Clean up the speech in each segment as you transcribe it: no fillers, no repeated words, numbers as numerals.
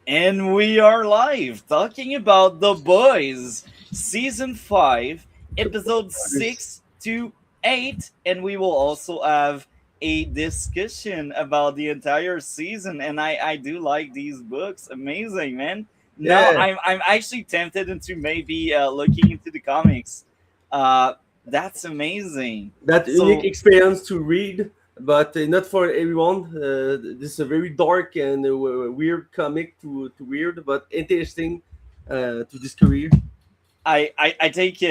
And we are live talking about The Boys, Season 5, Episode 6 to 8. And we will also have a discussion about the entire season. And I do like these books. Amazing, man. Now Yeah, I'm actually tempted into maybe looking into the comics. Uh, that's amazing. that unique So experience to read, but not for everyone. This is a very dark and weird comic to read, but interesting to discover. I think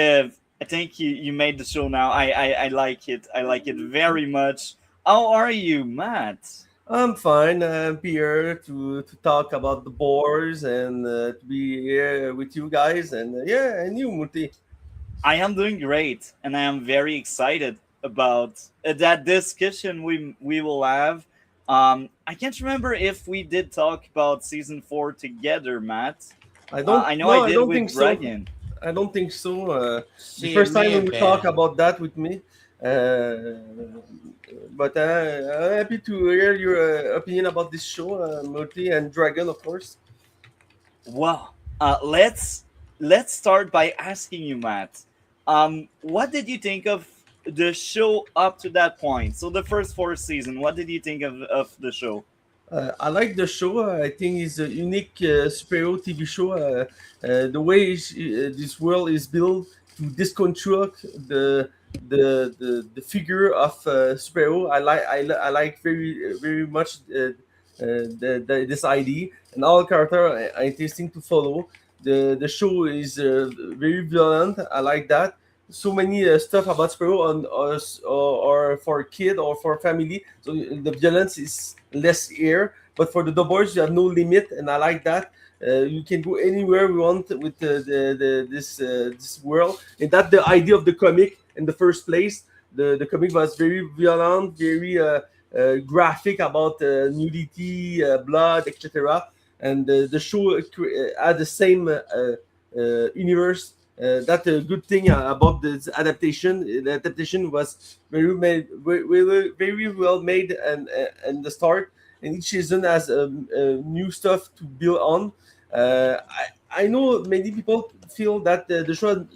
you made the show now. I like it. I like it very much. How are you, Matt? I'm fine. I'm here to talk about the boars and to be here with you guys. And yeah, and you, Muti. I am doing great, and I am very excited about that discussion we will have. I can't remember if we did talk about season 4 together, Matt. I don't. I know I No, I did don't with think so. Brian. I don't think so. The See, it first may time when have we talk been. about that with me, uh, but I'm happy to hear your opinion about this show, Multi and Dragon, of course. Well, let's start by asking you, Matt. What did you think of the show up to that point? So the first 4 season. What did you think of the show? I like the show. I think it's a unique superhero TV show. The way this world is built to deconstruct the figure of superhero. I like very much this idea, and all character are interesting to follow. The show is very violent. I like that. So many stuff about superhero on us or for kid or for family. So the violence is less here, but for the doubles you have no limit, and I like that. You can go anywhere we want with this world, and that the idea of the comic in the first place. The comic was very violent, very graphic about nudity, blood, etc. And the show had the same universe. That's a good thing about this adaptation. The adaptation was very well made, and the start. And each season has new stuff to build on. I know many people feel that the show had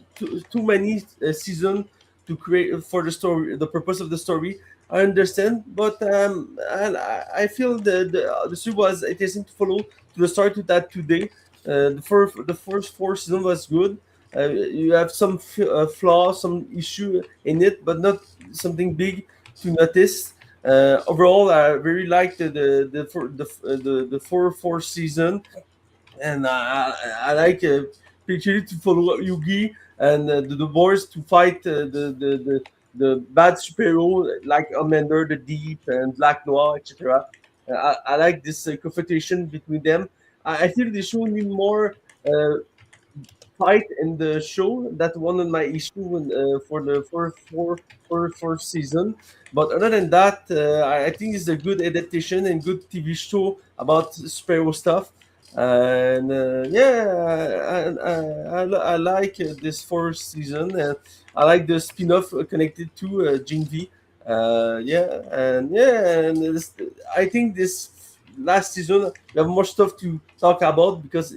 too many seasons to create for the story, the purpose of the story. I understand, but I feel the story was interesting to follow to the start to that today. The first 4 seasons was good. You have some flaws, some issue in it, but not something big to notice. Overall, I really like the four season, and I like particularly to follow Yugi and the boys to fight the bad superhero like Amender, the Deep, and Black Noir, etc. I like this confrontation between them. I feel they show me more fight in the show. That one of my issue for the fourth season. But other than that, I think it's a good adaptation and good TV show about superhero stuff. And I like this fourth season. And I like the spin-off connected to Gene V. I think this last season we have more stuff to talk about because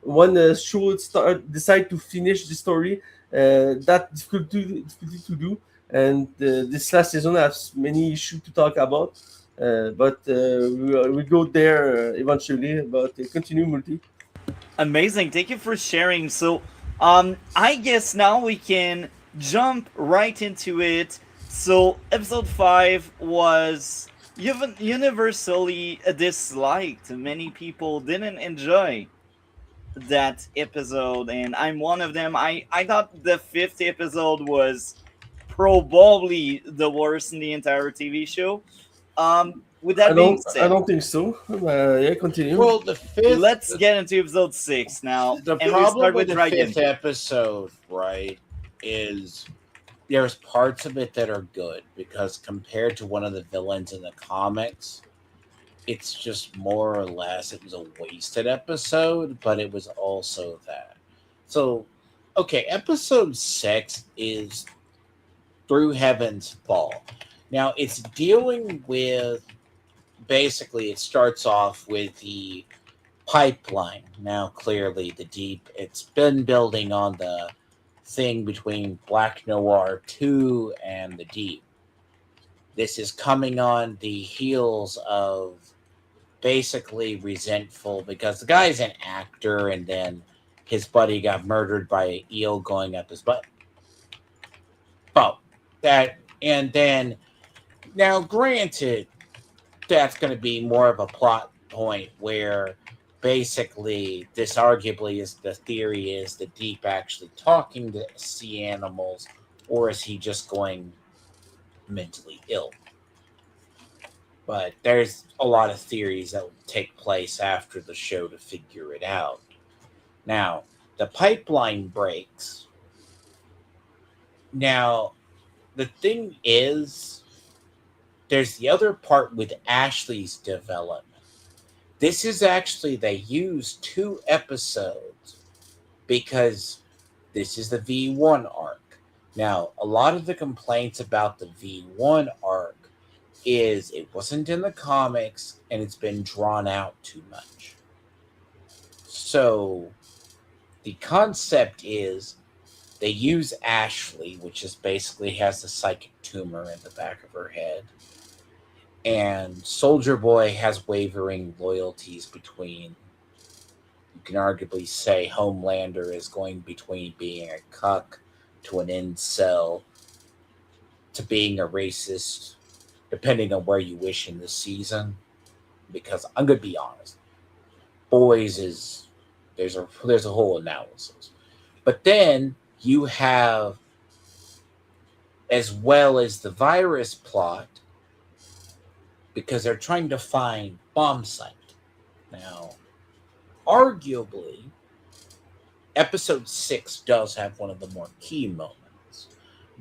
when the show start decide to finish the story, that difficulty to do, and this last season has many issues to talk about. But we go there eventually. But continue, Multi. Amazing. Thank you for sharing. So, I guess now we can jump right into it. So, episode 5 was universally disliked. Many people didn't enjoy that episode, and I'm one of them. I thought the fifth episode was probably the worst in the entire TV show. With that being I said, don't think so. Yeah, continue. Well, the fifth. let's get into episode 6 now, The and we problem start with with the Dragon. fifth episode, right, is there's parts of it that are good because compared to one of the villains in the comics, it's just more or less it was a wasted episode, but it was also that. So, okay, episode 6 is Through Heaven's Fall. Now, it's dealing with basically it starts off with the pipeline. Now, clearly, the Deep, it's been building on the thing between Black Noir 2 and the Deep. This is coming on the heels of basically resentful because the guy's an actor and then his buddy got murdered by an eel going up his butt. Oh, that, and then, now granted, that's going to be more of a plot point where basically this arguably is the theory is the Deep actually talking to sea animals, or is he just going mentally ill? But there's a lot of theories that will take place after the show to figure it out. Now, the pipeline breaks. Now, the thing is, there's the other part with Ashley's development. This is actually, they used 2 episodes because this is the V1 arc. Now, a lot of the complaints about the V1 arc is it wasn't in the comics and it's been drawn out too much. So the concept is they use Ashley, which is basically has the psychic tumor in the back of her head, and Soldier Boy has wavering loyalties between, you can arguably say Homelander is going between being a cuck to an incel to being a racist, depending on where you wish in the season. Because I'm going to be honest, Boys is, there's a whole analysis. But then you have, as well as the virus plot, because they're trying to find bomb site. Now, arguably, episode 6 does have one of the more key moments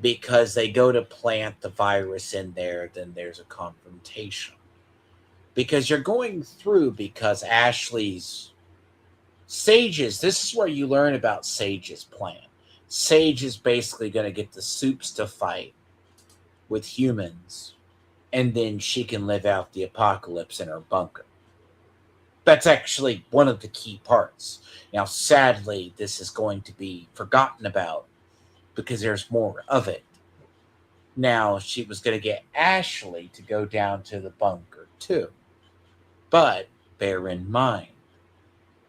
because they go to plant the virus in there, then there's a confrontation. Because you're going through, because Ashley's Sage's, this is where you learn about Sage's plan. Sage is basically going to get the Supes to fight with humans, and then she can live out the apocalypse in her bunker. That's actually one of the key parts. Now, sadly, this is going to be forgotten about because there's more of it. Now, she was going to get Ashley to go down to the bunker too. But bear in mind,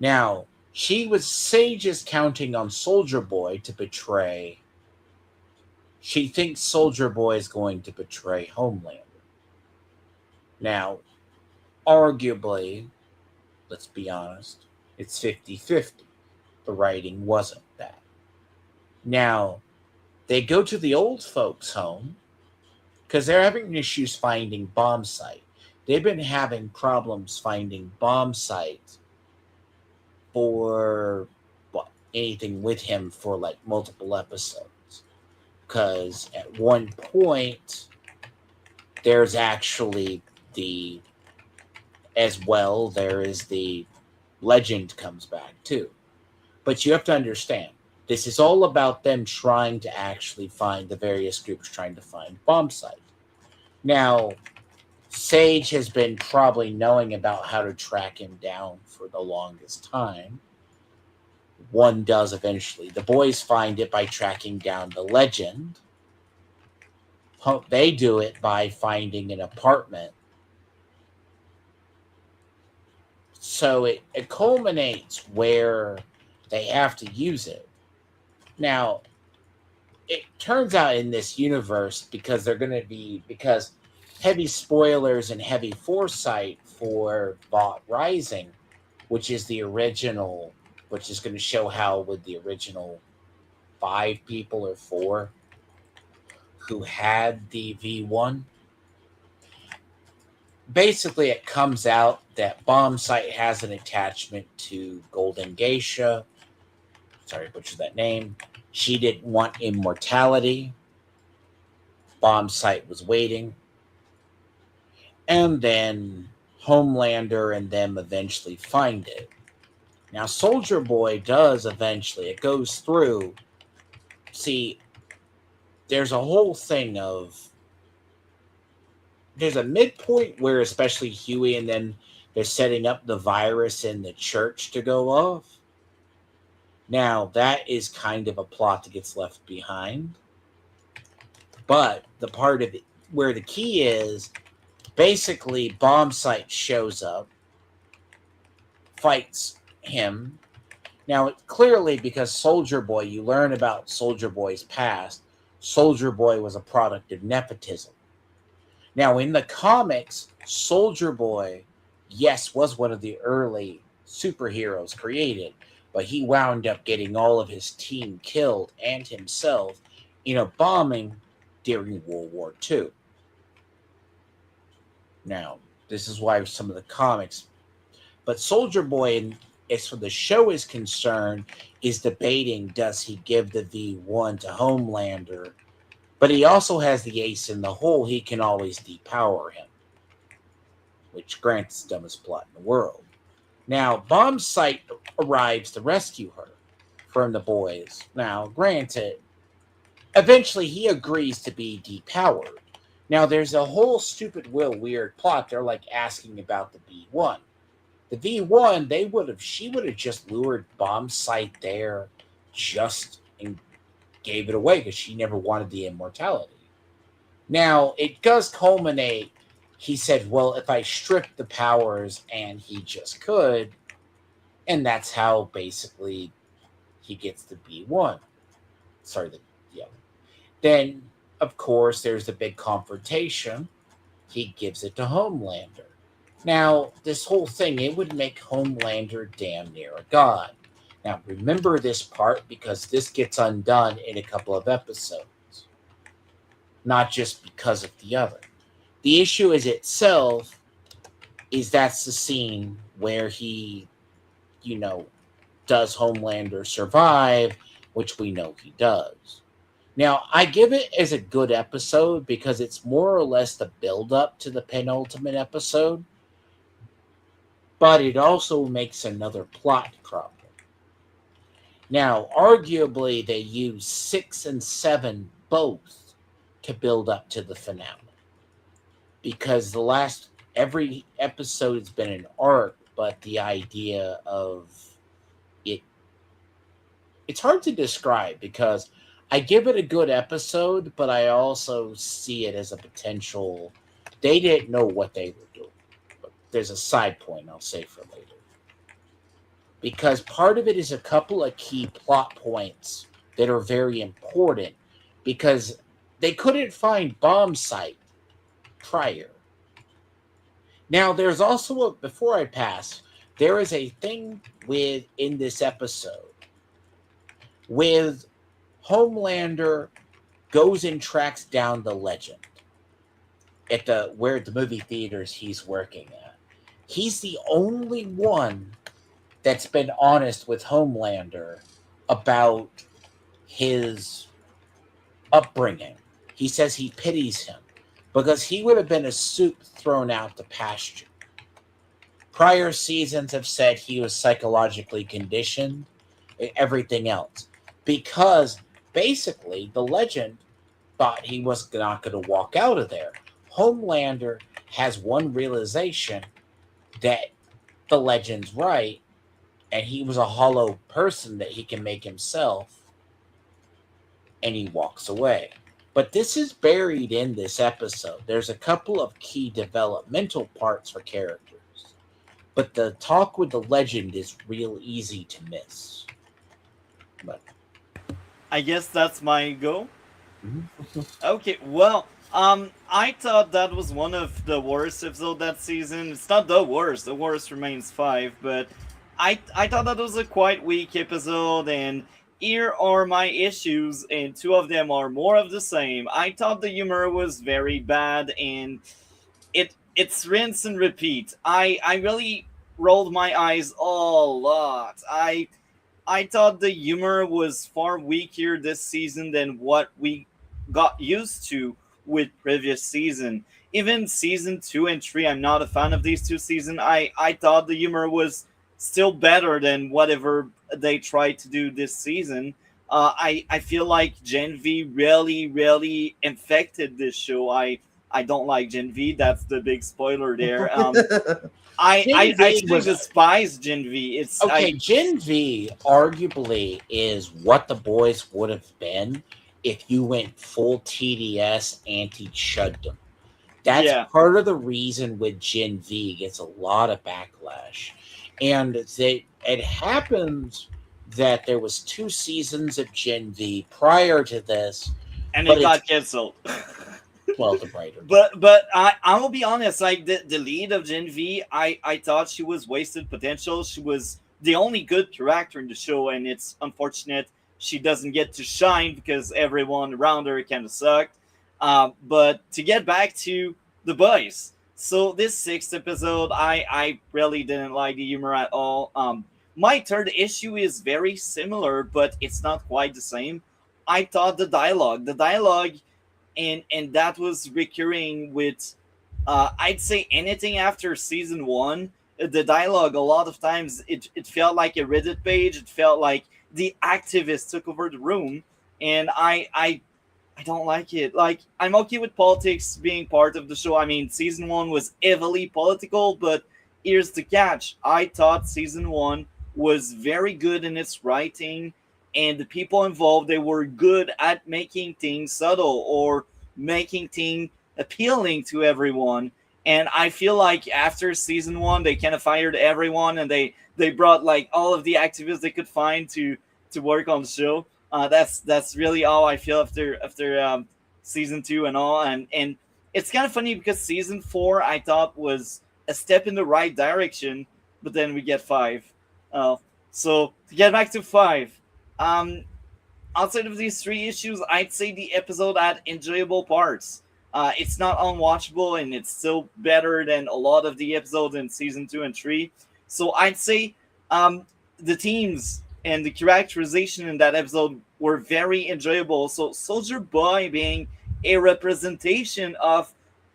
now, Sage is counting on Soldier Boy to betray. She thinks Soldier Boy is going to betray Homelander. Now, arguably, let's be honest, it's 50-50. The writing wasn't that. Now, they go to the old folks' home because they're having issues finding bomb site. They've been having problems finding bomb site for anything with him for like multiple episodes. Because at one point, there's actually there is the legend comes back too. But you have to understand, this is all about them trying to actually find, the various groups trying to find bomb site. Now, Sage has been probably knowing about how to track him down for the longest time. One does eventually. The boys find it by tracking down the legend. They do it by finding an apartment. So it culminates where they have to use it. Now, it turns out in this universe, because heavy spoilers and heavy foresight for Bot Rising, which is the original, which is going to show how with the original 5 people or 4 who had the V1. Basically, it comes out that Bomb Site has an attachment to Golden Geisha. Sorry, I butchered that name. She didn't want immortality. Bomb Site was waiting. And then Homelander and them eventually find it. Now, Soldier Boy does eventually. It goes through. See, there's a whole thing of... There's a midpoint where especially Huey and then They're setting up the virus in the church to go off. Now, that is kind of a plot that gets left behind. But the part of it where the key is, basically, Bomb Sight shows up, fights him. Now, clearly, because Soldier Boy, you learn about Soldier Boy's past. Soldier Boy was a product of nepotism. Now, in the comics, Soldier Boy, yes, was one of the early superheroes created, but he wound up getting all of his team killed and himself in a bombing during World War II. Now, this is why some of the comics, but Soldier Boy, as far the show is concerned, is debating, does he give the V1 to Homelander? But he also has the ace in the hole. He can always depower him, which grants the dumbest plot in the world. Now, Bomb Sight arrives to rescue her from the boys. Now, granted, eventually he agrees to be depowered. Now, there's a whole stupid, weird plot. They're like asking about the V1. The V1, she would have just lured Bomb Sight there just and gave it away because she never wanted the immortality. Now, it does culminate. He said, well, if I strip the powers, and he just could, and that's how basically he gets the B1. Then, of course, there's the big confrontation. He gives it to Homelander. Now, this whole thing, it would make Homelander damn near a god. Now, remember this part because this gets undone in a couple of episodes. Not just because of the other. The issue is itself is that's the scene where he, does Homelander survive, which we know he does. Now, I give it as a good episode because it's more or less the build-up to the penultimate episode, but it also makes another plot crumble. Now, arguably, they use 6 and 7 both to build up to the finale. Because every episode has been an arc, but the idea of it's hard to describe because I give it a good episode, but I also see it as a potential. They didn't know what they were doing. But there's a side point I'll say for later. Because part of it is a couple of key plot points that are very important because they couldn't find Bomb Sight prior. Now, there's also before I pass, there is a thing in this episode with Homelander goes and tracks down the Legend at the movie theaters he's working at. He's the only one that's been honest with Homelander about his upbringing. He says he pities him because he would have been a soup thrown out to pasture. Prior seasons have said he was psychologically conditioned and everything else because basically the Legend thought he was not going to walk out of there. Homelander has one realization that the Legend's right and he was a hollow person that he can make himself, and he walks away. But this is buried in this episode. There's a couple of key developmental parts for characters, but the talk with the Legend is real easy to miss. But I guess that's my go. mm-hmm. Okay, well, I thought that was one of the worst episodes that season. It's not the worst. The worst remains 5, but I thought that was a quite weak episode, and here are my issues, and 2 of them are more of the same. I thought the humor was very bad, and it's rinse and repeat. I really rolled my eyes a lot. I thought the humor was far weaker this season than what we got used to with previous season. Even season 2 and 3, I'm not a fan of these 2 seasons. I thought the humor was still better than whatever they tried to do this season. I feel like Gen V really infected this show. I don't like Gen V. That's the big spoiler there. Gen I V actually was despise Gen V. It's okay. I Gen V arguably is what the boys would have been if you went full TDS anti Chuddom. That's yeah, part of the reason with Gen V gets a lot of backlash, and it happens that there was 2 seasons of Gen V prior to this, and but it it's got canceled. well the writer did. But I will be honest, like the lead of Gen V, I thought she was wasted potential. She was the only good character in the show, and it's unfortunate she doesn't get to shine because everyone around her kind of sucked. But to get back to the boys, so this sixth episode, I really didn't like the humor at all. My third issue is very similar, but it's not quite the same. I thought the dialogue and that was recurring with I'd say anything after season one. The dialogue a lot of times it felt like a Reddit page. It felt like the activists took over the room, and I don't like it. Like, I'm okay with politics being part of the show. I mean, season one was heavily political, but here's the catch. I thought season one was very good in its writing, and the people involved, they were good at making things subtle or making things appealing to everyone. And I feel like after season one, they kind of fired everyone, and they brought like all of the activists they could find to work on the show. That's really all I feel after season two and all, and it's kind of funny because season four I thought was a step in the right direction, but then we get five. Uh, so to get back to five, um, outside of these three issues, I'd say the episode had enjoyable parts. It's not unwatchable, and it's still better than a lot of the episodes in season two and three. So I'd say the teams and the characterization in that episode were very enjoyable. So Soldier Boy being a representation of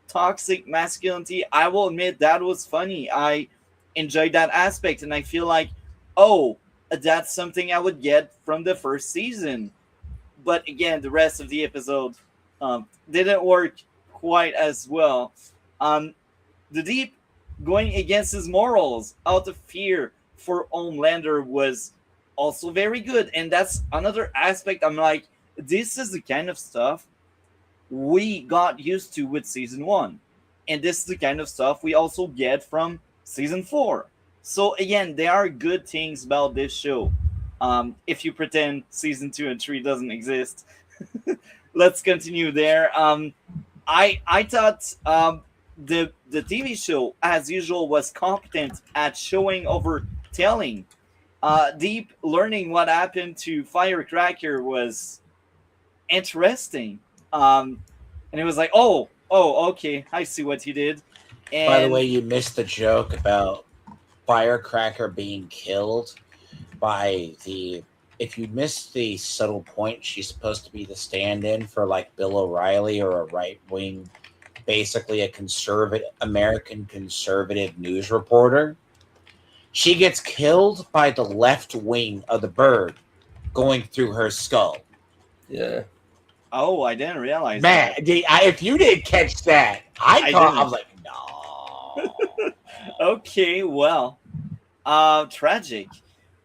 toxic masculinity, I will admit that was funny. I enjoyed that aspect, and I feel like, oh, that's something I would get from the first season. But again, the rest of the episode didn't work quite as well. Um, the Deep going against his morals out of fear for Homelander was also very good, and that's another aspect. I'm like, this is the kind of stuff we got used to with season one, and this is the kind of stuff we also get from season four. So again, there are good things about this show. If you pretend season two and three doesn't exist, let's continue there. I thought the TV show, as usual, was competent at showing over telling. Deep learning what happened to Firecracker was interesting. And it was like, oh, okay, I see what he did. By the way, And you missed the joke about Firecracker being killed by the. If you missed the subtle point, she's supposed to be the stand-in for like Bill O'Reilly or a right-wing, basically a conservative American conservative news reporter. She gets killed by the left wing of the bird going through her skull. Yeah. oh, I didn't realize Man, that. if you didn't catch that, I I was didn't. like, no. Okay, well, tragic.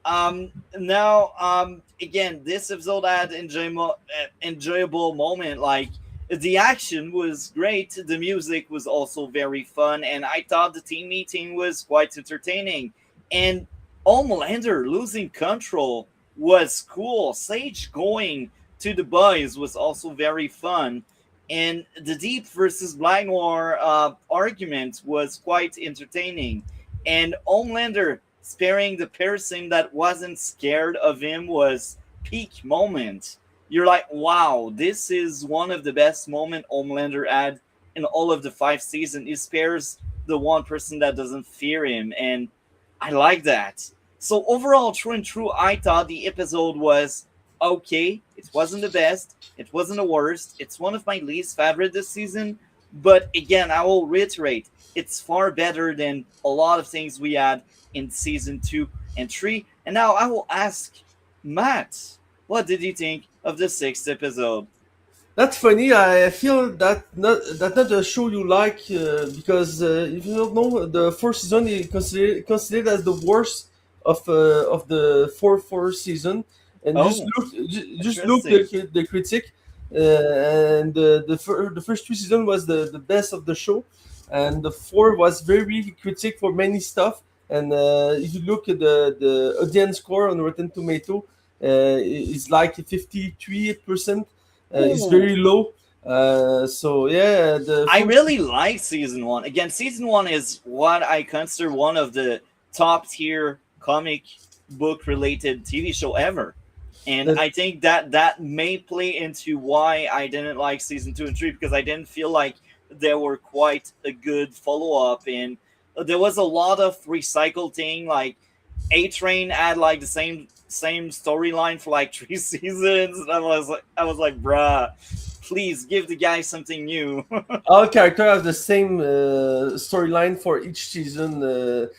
Now, again, this episode had enjoyable moment. Like, the action was great, the music was also very fun, and I thought the team meeting was quite entertaining. And Homelander losing control was cool. Sage going to the boys was also very fun. And the Deep versus Black Noir argument was quite entertaining. And Homelander sparing the person that wasn't scared of him was peak moment. You're like, wow, this is one of the best moment Homelander had in all of the 5 seasons. He spares the one person that doesn't fear him, and I like that. So overall, true and true, I thought the episode was okay. It wasn't the best. It wasn't the worst. It's one of my least favorite this season. But again, I will reiterate, it's far better than a lot of things we had in season two and three. And now I will ask Matt, what did you think of the sixth episode? That's funny. I feel that not a show you like because if you don't know, the fourth season is considered as the worst of the four season. And Oh, just look interesting. the critic, and the first two season was the best of the show, and the four was very critic for many stuff. And if you look at the audience score on Rotten Tomato, it's like 53%. It's Ooh, very low. So yeah, the I first. really like season one. Again, season one is what I consider one of the top tier comic book related TV show ever. And The, I think that that may play into why I didn't like season two and three, because I didn't feel like there were quite a good follow up, and there was a lot of recycled thing. Like A Train had like the same storyline for like three seasons, and I was like, bruh, please give the guy something new. all characters have the same storyline for each season. The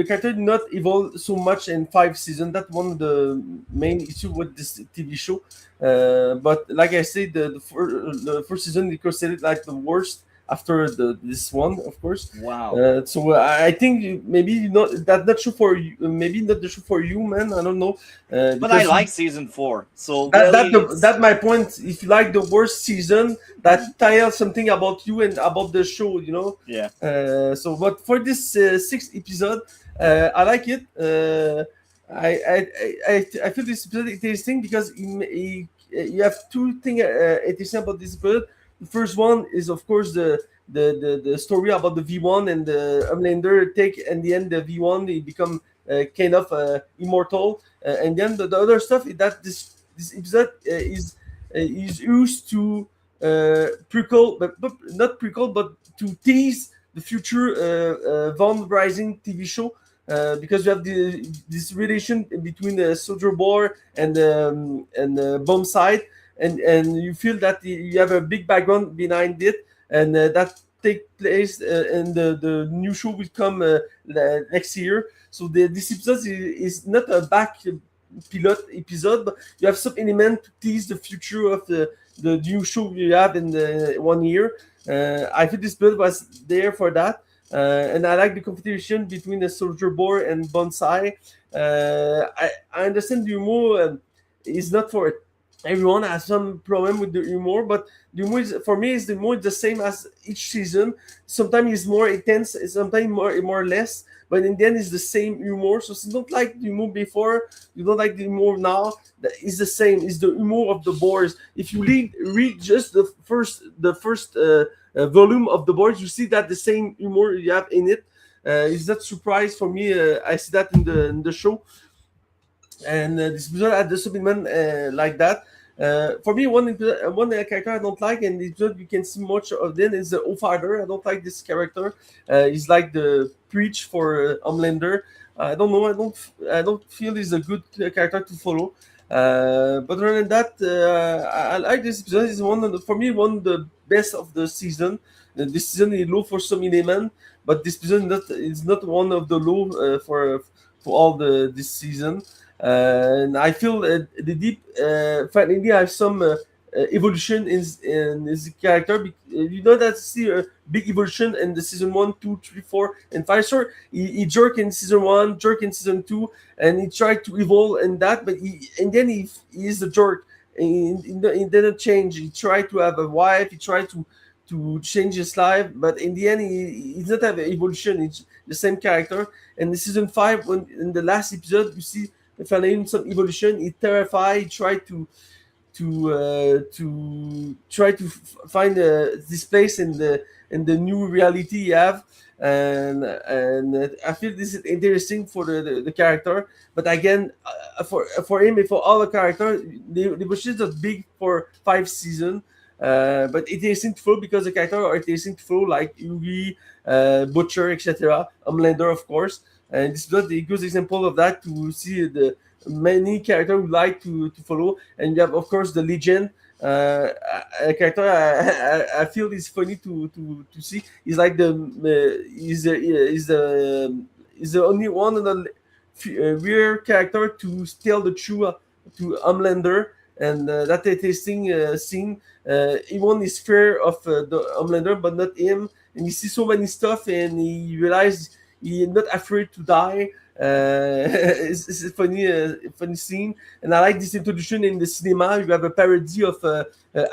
character did not evolve so much in five seasons. That's one of the main issue with this TV show. But like I said, the first season is considered like the worst after this one, of course. Wow. So I think maybe not that not true for you. Maybe not the show for you, man. I don't know But I because like season four. So that really it's that my point. If you like the worst season, that tells something about you and about the show, you know. yeah. So, but for this sixth episode, I like it. I feel this episode interesting because you have two things interesting about this episode. The first one is, of course, the story about the V1 and the Homelander take, and the end the V1 they become kind of immortal, and then the other stuff is that this episode is used to prequel, but not prequel, but to tease the future Von Rising TV show. Because you have this relation between the Soldier Boy and Bomb Side, and you feel that you have a big background behind it, and that take place, and the new show will come next year. So this episode is not a back pilot episode, but you have some element to tease the future of the new show you have in the 1 year. I think this build was there for that. And I like the competition between the Soldier Boy and Bonsai. I understand the humor is not for everyone. Has some problem with the humor, but the humor is, for me is the humor the same as each season. Sometimes it's more intense, sometimes more or less. But in the end, it's the same humor. So you don't like the humor before, you don't like the humor now. It's the same. It's the humor of the boys. If you read just the first volume of the boys, you see that the same humor you have in it. It's not surprise for me. I see that in the show, and this episode had the supplement like that. For me, one character I don't like, and it's not you can see much of them is the O-Fighter. I don't like this character. He's like the preach for Homelander. I don't know. I don't feel he's a good character to follow. But other than that, I like this episode. It's for me one of the best of the season. This season is low for some element, but this season is not one of the low for all this season. And I feel the deep finally have some evolution in his character. You know that see a big evolution in the season 1, 2, 3, 4, and 5. Sure, he jerk in season 1, jerk in season 2, and he tried to evolve in that, but then he is a jerk. And he didn't change. He tried to have a wife. He tried to change his life, but in the end, he's not have an evolution. It's the same character. And in season 5, when in the last episode, you see finally some evolution. He terrified. He tried to try to find this place in the new reality you have, and I feel this is interesting for the character. But again, for him and for all the characters, the bushes are big for 5 seasons. But it is interesting to follow because the character are interesting to follow, like Yugi, Butcher, etc. Homelander, of course. And this is not a good example of that to see the many characters we like to follow. And you have, of course, the Legion. A character I feel is funny to see. He's like he's the only one of the rare character to tell the truth to Homelander. and that tasting scene. Everyone is fear of the Homelander, but not him. And he sees so many stuff, and he realizes he's not afraid to die. It's a funny scene, and I like this introduction in the cinema. You have a parody of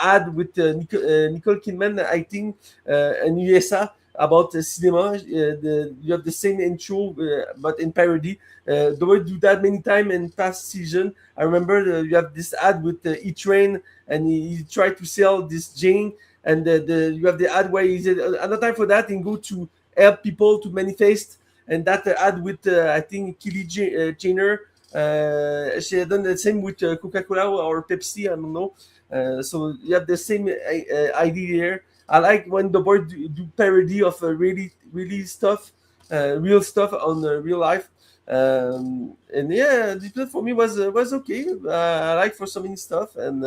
ad with Nicole Kidman, I think, in USA about cinema. You have the same intro, but in parody. They will do that many times in past season. I remember you have this ad with E-Train, and he tried to sell this Jane, and you have the ad where he said another time for that and go to help people to manifest, and that ad with I think Kylie Jenner. She had done the same with Coca-Cola or Pepsi. I don't know. So you have the same idea here. I like when the board do parody of really stuff, real stuff on real life. And yeah, this play for me was okay. I like for so many stuff, and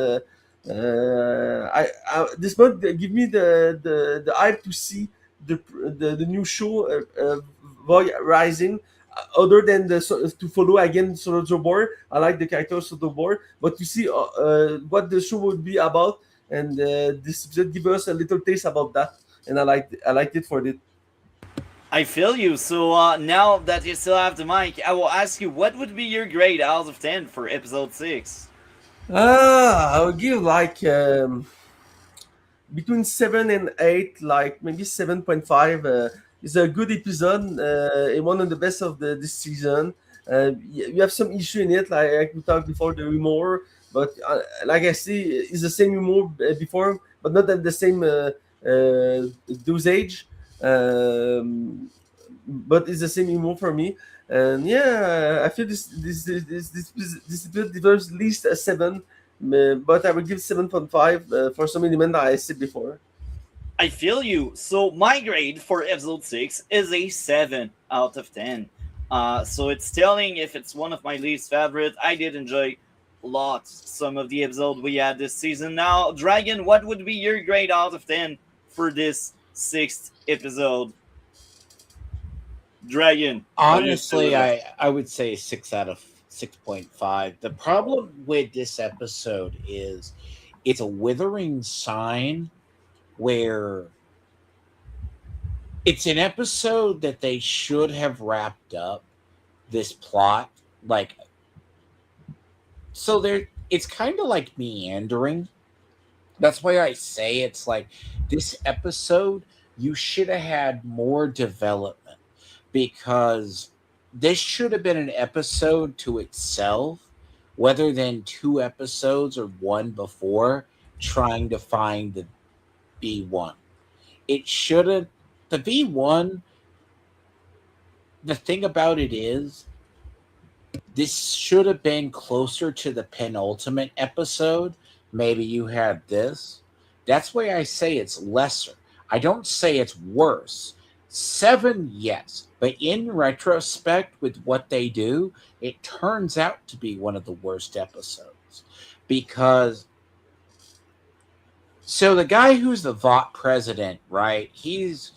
this month give me the hype to see the new show, Voy Rising. Other than to follow again Soldier Boy, I like the character of Soldier Boy, but to see what the show would be about, and this episode give us a little taste about that, and I liked it for it. I feel you. So now that you still have the mic, I will ask you what would be your grade out of 10 for episode 6? I would give like between 7 and 8, like maybe 7.5. It's a good episode. One of the best of this season. You have some issue in it, like we talked before, the humor. But like I see, it's the same humor before, but not at the same dosage. But it's the same humor for me. And yeah, I feel this episode deserves at least a 7, but I would give 7.5 for some element that I said before. I feel you. So my grade for episode 6 is a 7 out of 10. So it's telling if it's one of my least favorite. I did enjoy lots some of the episode we had this season. Now, Dragon, what would be your grade out of 10 for this 6th episode? Dragon. Honestly, I would say 6 out of 6.5. The problem with this episode is it's a withering sign where it's an episode that they should have wrapped up this plot, like, so there it's kind of like meandering. That's why I say it's like this episode you should have had more development, because this should have been an episode to itself, rather than 2 episodes or one before trying to find the B1. It should have, the B1, the thing about it is, this should have been closer to the penultimate episode. Maybe you had this. That's why I say it's lesser. I don't say it's worse. 7, yes. But in retrospect, with what they do, it turns out to be one of the worst episodes. Because, so the guy who's the VOT president, right? His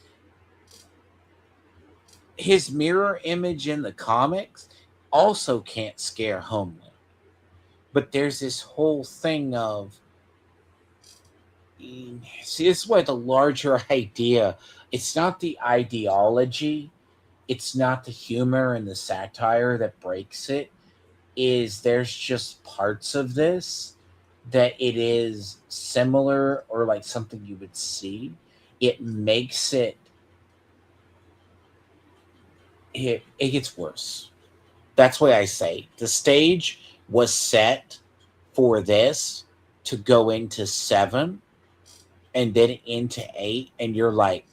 mirror image in the comics also can't scare Homeland. But there's this whole thing of, see, this is why the larger idea, it's not the ideology, it's not the humor and the satire that breaks it, is there's just parts of this that it is similar or like something you would see. It makes it gets worse. That's why I say the stage was set for this to go into 7 and then into 8, and you're like,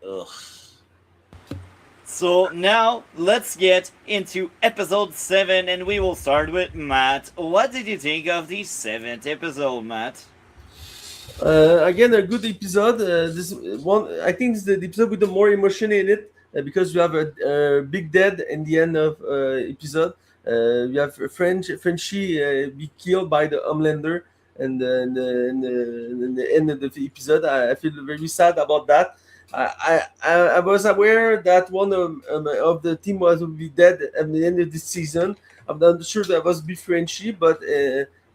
ugh. So now let's get into episode 7, and we will start with Matt. What did you think of the 7th episode, Matt? Again, a good episode. This one, I think, is the episode with the more emotion in it, because you have a big dead in the end of episode. You have Frenchie be killed by the Homelander, and in the end of the episode, I feel very sad about that. I was aware that one of the team was will be dead at the end of this season. I'm not sure that was be Frenchie, but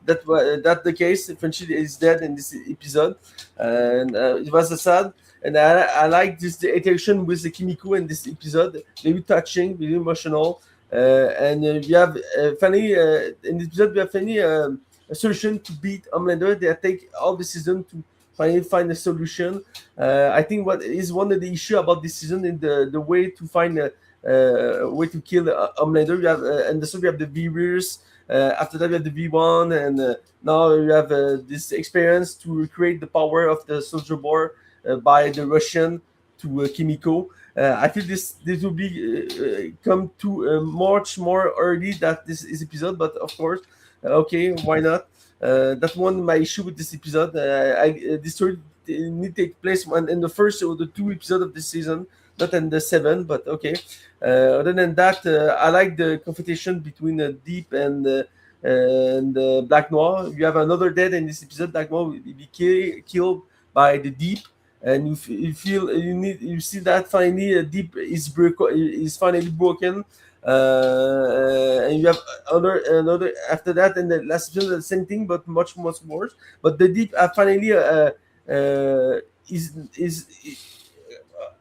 that the case. Frenchie is dead in this episode, and it was a sad. And I like this the interaction with the Kimiko in this episode. Very touching, very emotional. And we have finally in this episode we have finally a solution to beat Homelander. They take all the season to finally find a solution. I think what is one of the issue about this season is the way to find a way to kill Homelander. We have and so we have the V-Verse. After that, we have the V1, and now we have this experience to recreate the power of the Soldier Boy by the Russian to Kimiko. I feel this will be come to much more early that this is episode, but of course, okay, why not? That's one my issue with this episode. This story need to take place in the first or the two episodes of this season, not in the seven. But okay. Other than that, I like the competition between Deep and Black Noir. You have another dead in this episode. Black Noir will be killed by the Deep, and you feel you see that finally Deep is finally broken. And you have another after that, and the last episode the same thing, but much worse. But the Deep finally is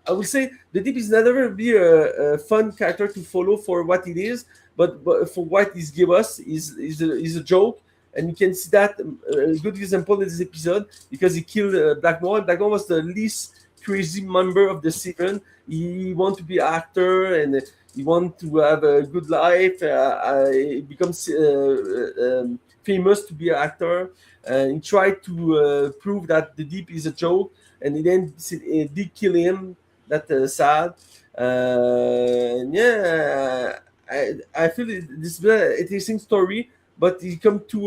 I would say the Deep is never be a fun character to follow for what it is, but for what he's give us is a joke, and you can see that a good example in this episode because he killed Black Noir. Black Noir was the least crazy member of the seven. He want to be an actor and he want to have a good life. He becomes famous to be an actor. He tried to prove that the Deep is a joke, and he then did kill him. That sad. Yeah, I feel this is an interesting story, but it come too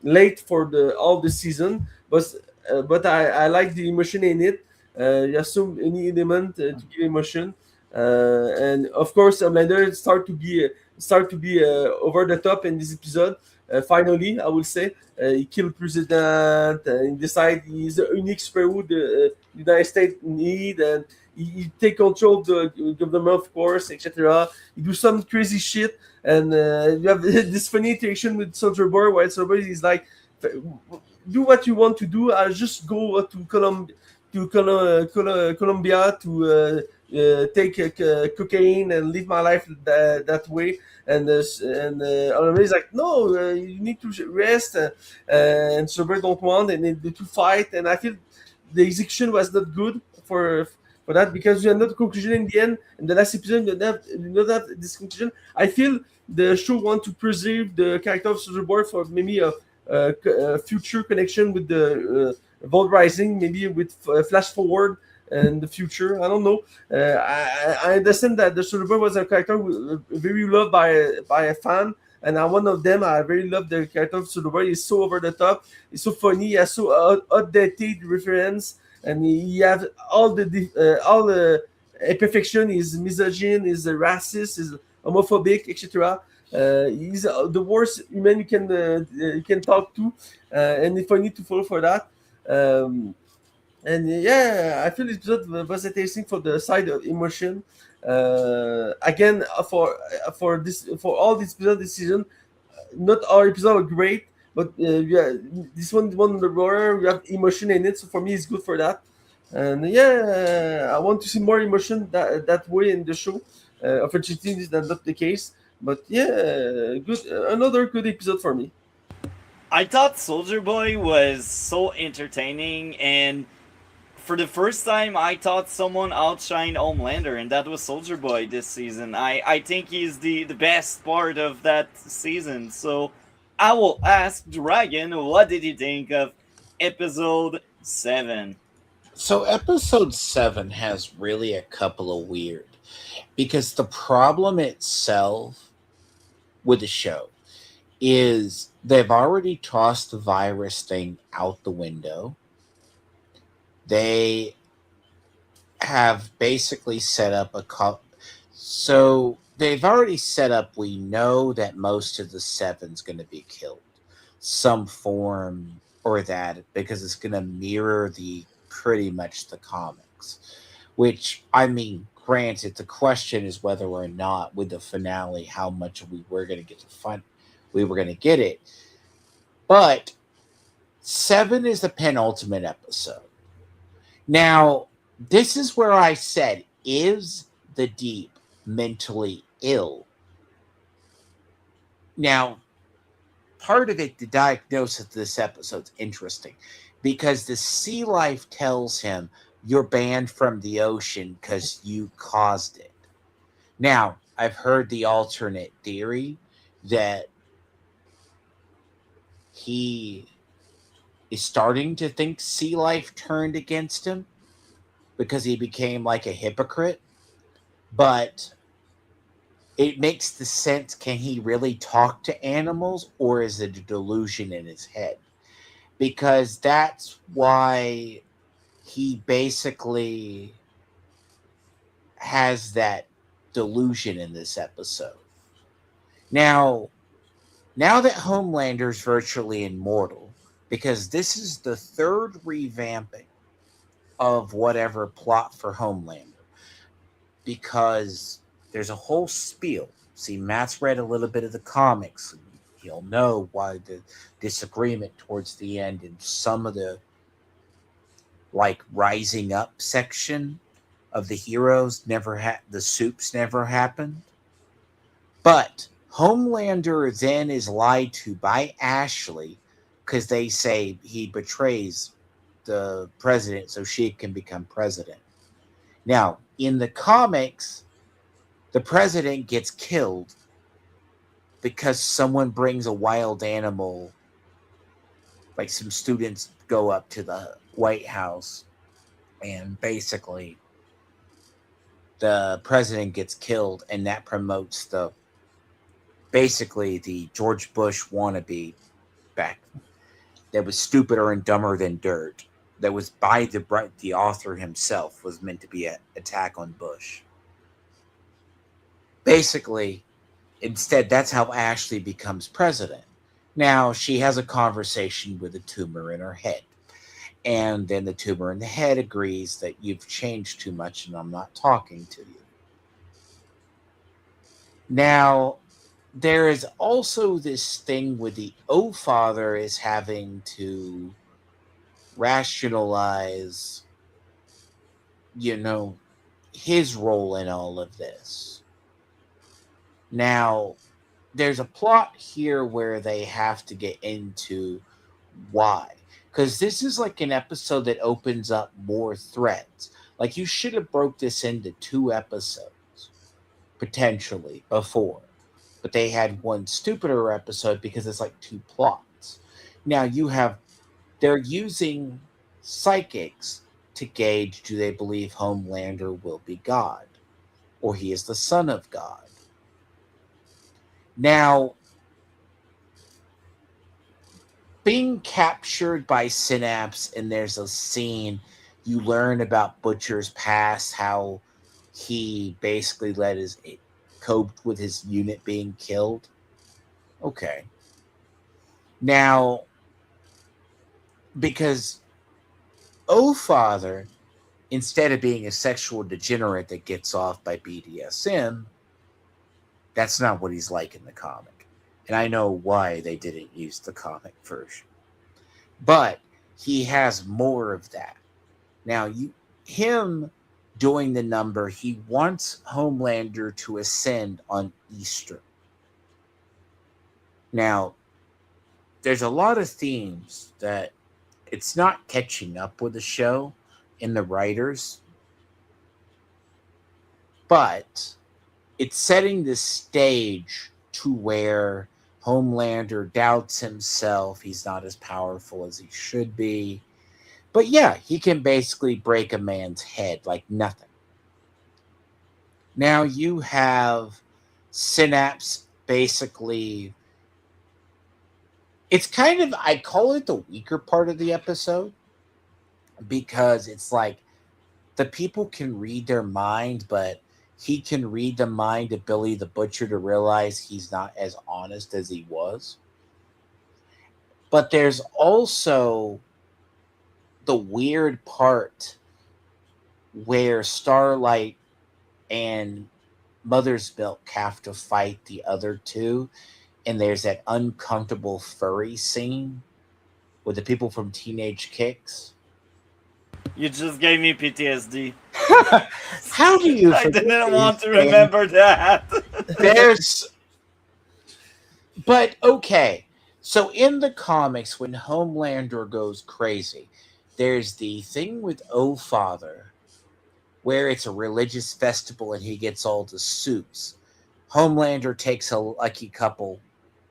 late for the all the season. But I like the emotion in it. You assume any element to give emotion, and of course, Homelander start to be over the top in this episode. Finally, I will say he killed president. He decide he's the unique superhero the United States need, and he take control of the government, of course, etc. He do some crazy shit, and you have this funny interaction with Soldier Boy, while Soldier Boy is like, do what you want to do. I'll just go to Colombia to take cocaine and live my life that way. And Oliver is like, no, you need to rest. And Sober don't want, and they to fight. And I feel the execution was not good for that because we had not conclusion in the end. In the last episode, you don't have this conclusion. I feel the show want to preserve the character of Soldier Boy for maybe a future connection with the Vault Rising, maybe with flash forward in the future. I don't know. I understand that the Soldier Boy was a character very loved by a fan, and I'm one of them. I very love the character of Soldier Boy. He's so over the top. He's so funny. He has so outdated reference, and he have all the imperfection. He's misogyn. He's racist. He's homophobic, etc. He's the worst human you can talk to, and if I need to follow for that. And yeah, I feel this episode was interesting for the side of emotion. Again, for all these episodes this season, not all episodes are great, but yeah, this one the horror we have emotion in it. So for me, it's good for that. And yeah, I want to see more emotion that way in the show. Unfortunately, that's not the case. But yeah, good. Another good episode for me. I thought Soldier Boy was so entertaining, and for the first time, I thought someone outshined Homelander, and that was Soldier Boy this season. I think he's the best part of that season. So I will ask Dragon, what did you think of episode 7? So episode 7 has really a couple of weird because the problem itself with the show is they've already tossed the virus thing out the window. They have basically set up so they've already set up, we know that most of the seven's going to be killed some form or that because it's going to mirror the pretty much the comics. Which, I mean, granted, the question is whether or not with the finale how much we were going to get to we were going to get it. But 7 is the penultimate episode. Now, this is where I said, is the Deep mentally ill? Now, part of it, the diagnosis of this episode's interesting because the sea life tells him you're banned from the ocean because you caused it. Now, I've heard the alternate theory that he is starting to think sea life turned against him because he became like a hypocrite. But it makes the sense, can he really talk to animals, or is it a delusion in his head? Because that's why he basically has that delusion in this episode. Now that Homelander's virtually immortal, because this is the third revamping of whatever plot for Homelander, because there's a whole spiel. See, Matt's read a little bit of the comics. He'll know why the disagreement towards the end in some of the like rising up section of the heroes the soups never happened. But Homelander then is lied to by Ashley because they say he betrays the president so she can become president. Now, in the comics, the president gets killed because someone brings a wild animal. Like some students go up to the White House and basically the president gets killed, and that promotes basically the George Bush wannabe back that was stupider and dumber than dirt. That was by the author himself, was meant to be an attack on Bush. Basically, instead, that's how Ashley becomes president. Now, she has a conversation with a tumor in her head. And then the tumor in the head agrees that you've changed too much and I'm not talking to you. Now, there is also this thing with the O-Father is having to rationalize, his role in all of this. Now, there's a plot here where they have to get into why. Because this is like an episode that opens up more threads. Like, you should have broke this into 2 episodes, potentially, before. But they had one stupider episode because it's like 2 plots. Now, they're using psychics to gauge, do they believe Homelander will be God? Or he is the son of God? Now, being captured by Synapse, and there's a scene you learn about Butcher's past, how he basically coped with his unit being killed. Okay. Now, because O-Father, instead of being a sexual degenerate that gets off by BDSM, that's not what he's like in the comic. And I know why they didn't use the comic version. But he has more of that. Now, him doing the number, he wants Homelander to ascend on Easter. Now, there's a lot of themes that it's not catching up with the show in the writers, but it's setting the stage to where Homelander doubts himself. He's not as powerful as he should be. But yeah, he can basically break a man's head like nothing. Now you have Synapse basically. It's kind of, I call it the weaker part of the episode because it's like the people can read their mind, but he can read the mind of Billy the Butcher to realize he's not as honest as he was. But there's also the weird part where Starlight and Mother's Milk have to fight the other two, and there's that uncomfortable furry scene with the people from Teenage Kicks. You just gave me PTSD. How do you I forget didn't want to these? remember that. There's, but okay. So in the comics, when Homelander goes crazy, there's the thing with Oh Father, where it's a religious festival and he gets all the suits. Homelander takes a lucky couple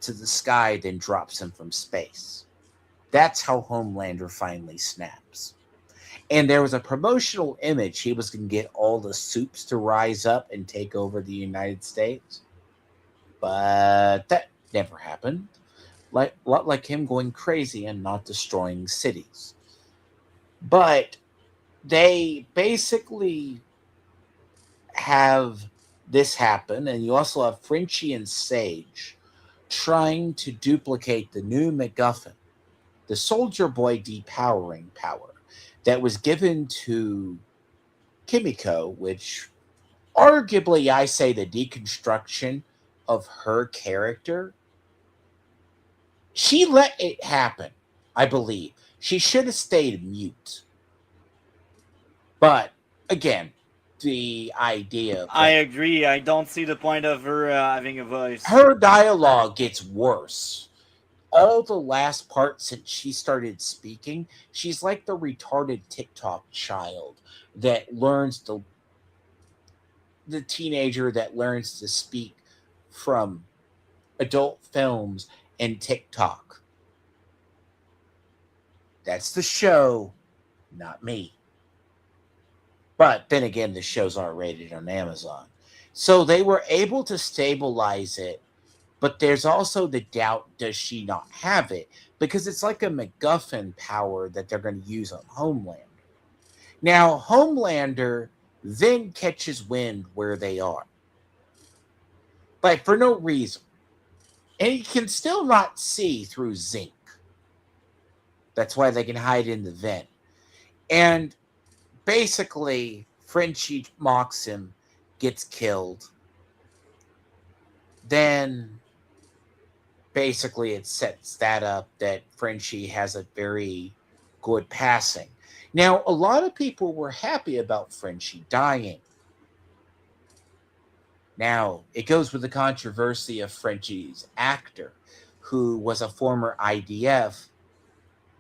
to the sky, then drops him from space. That's how Homelander finally snaps. And there was a promotional image. He was going to get all the soups to rise up and take over the United States. But that never happened. A lot like him going crazy and not destroying cities. But they basically have this happen, and you also have Frenchie and Sage trying to duplicate the new MacGuffin, the Soldier Boy depowering power that was given to Kimiko, which arguably I say the deconstruction of her character. She let it happen, I believe. She should have stayed mute. But again, the idea of I agree. I don't see the point of her having a voice. her dialogue gets worse. All the last part since she started speaking, she's like the retarded TikTok child that learns the teenager that learns to speak from adult films and TikTok. That's the show, not me. But then again, the show's R-rated on Amazon. So they were able to stabilize it, but there's also the doubt, does she not have it? Because it's like a MacGuffin power that they're going to use on Homelander. Now, Homelander then catches wind where they are. But for no reason. And he can still not see through zinc. That's why they can hide in the vent. And basically, Frenchie mocks him, gets killed. Then, basically, it sets that up that Frenchie has a very good passing. Now, a lot of people were happy about Frenchie dying. Now, it goes with the controversy of Frenchie's actor, who was a former IDF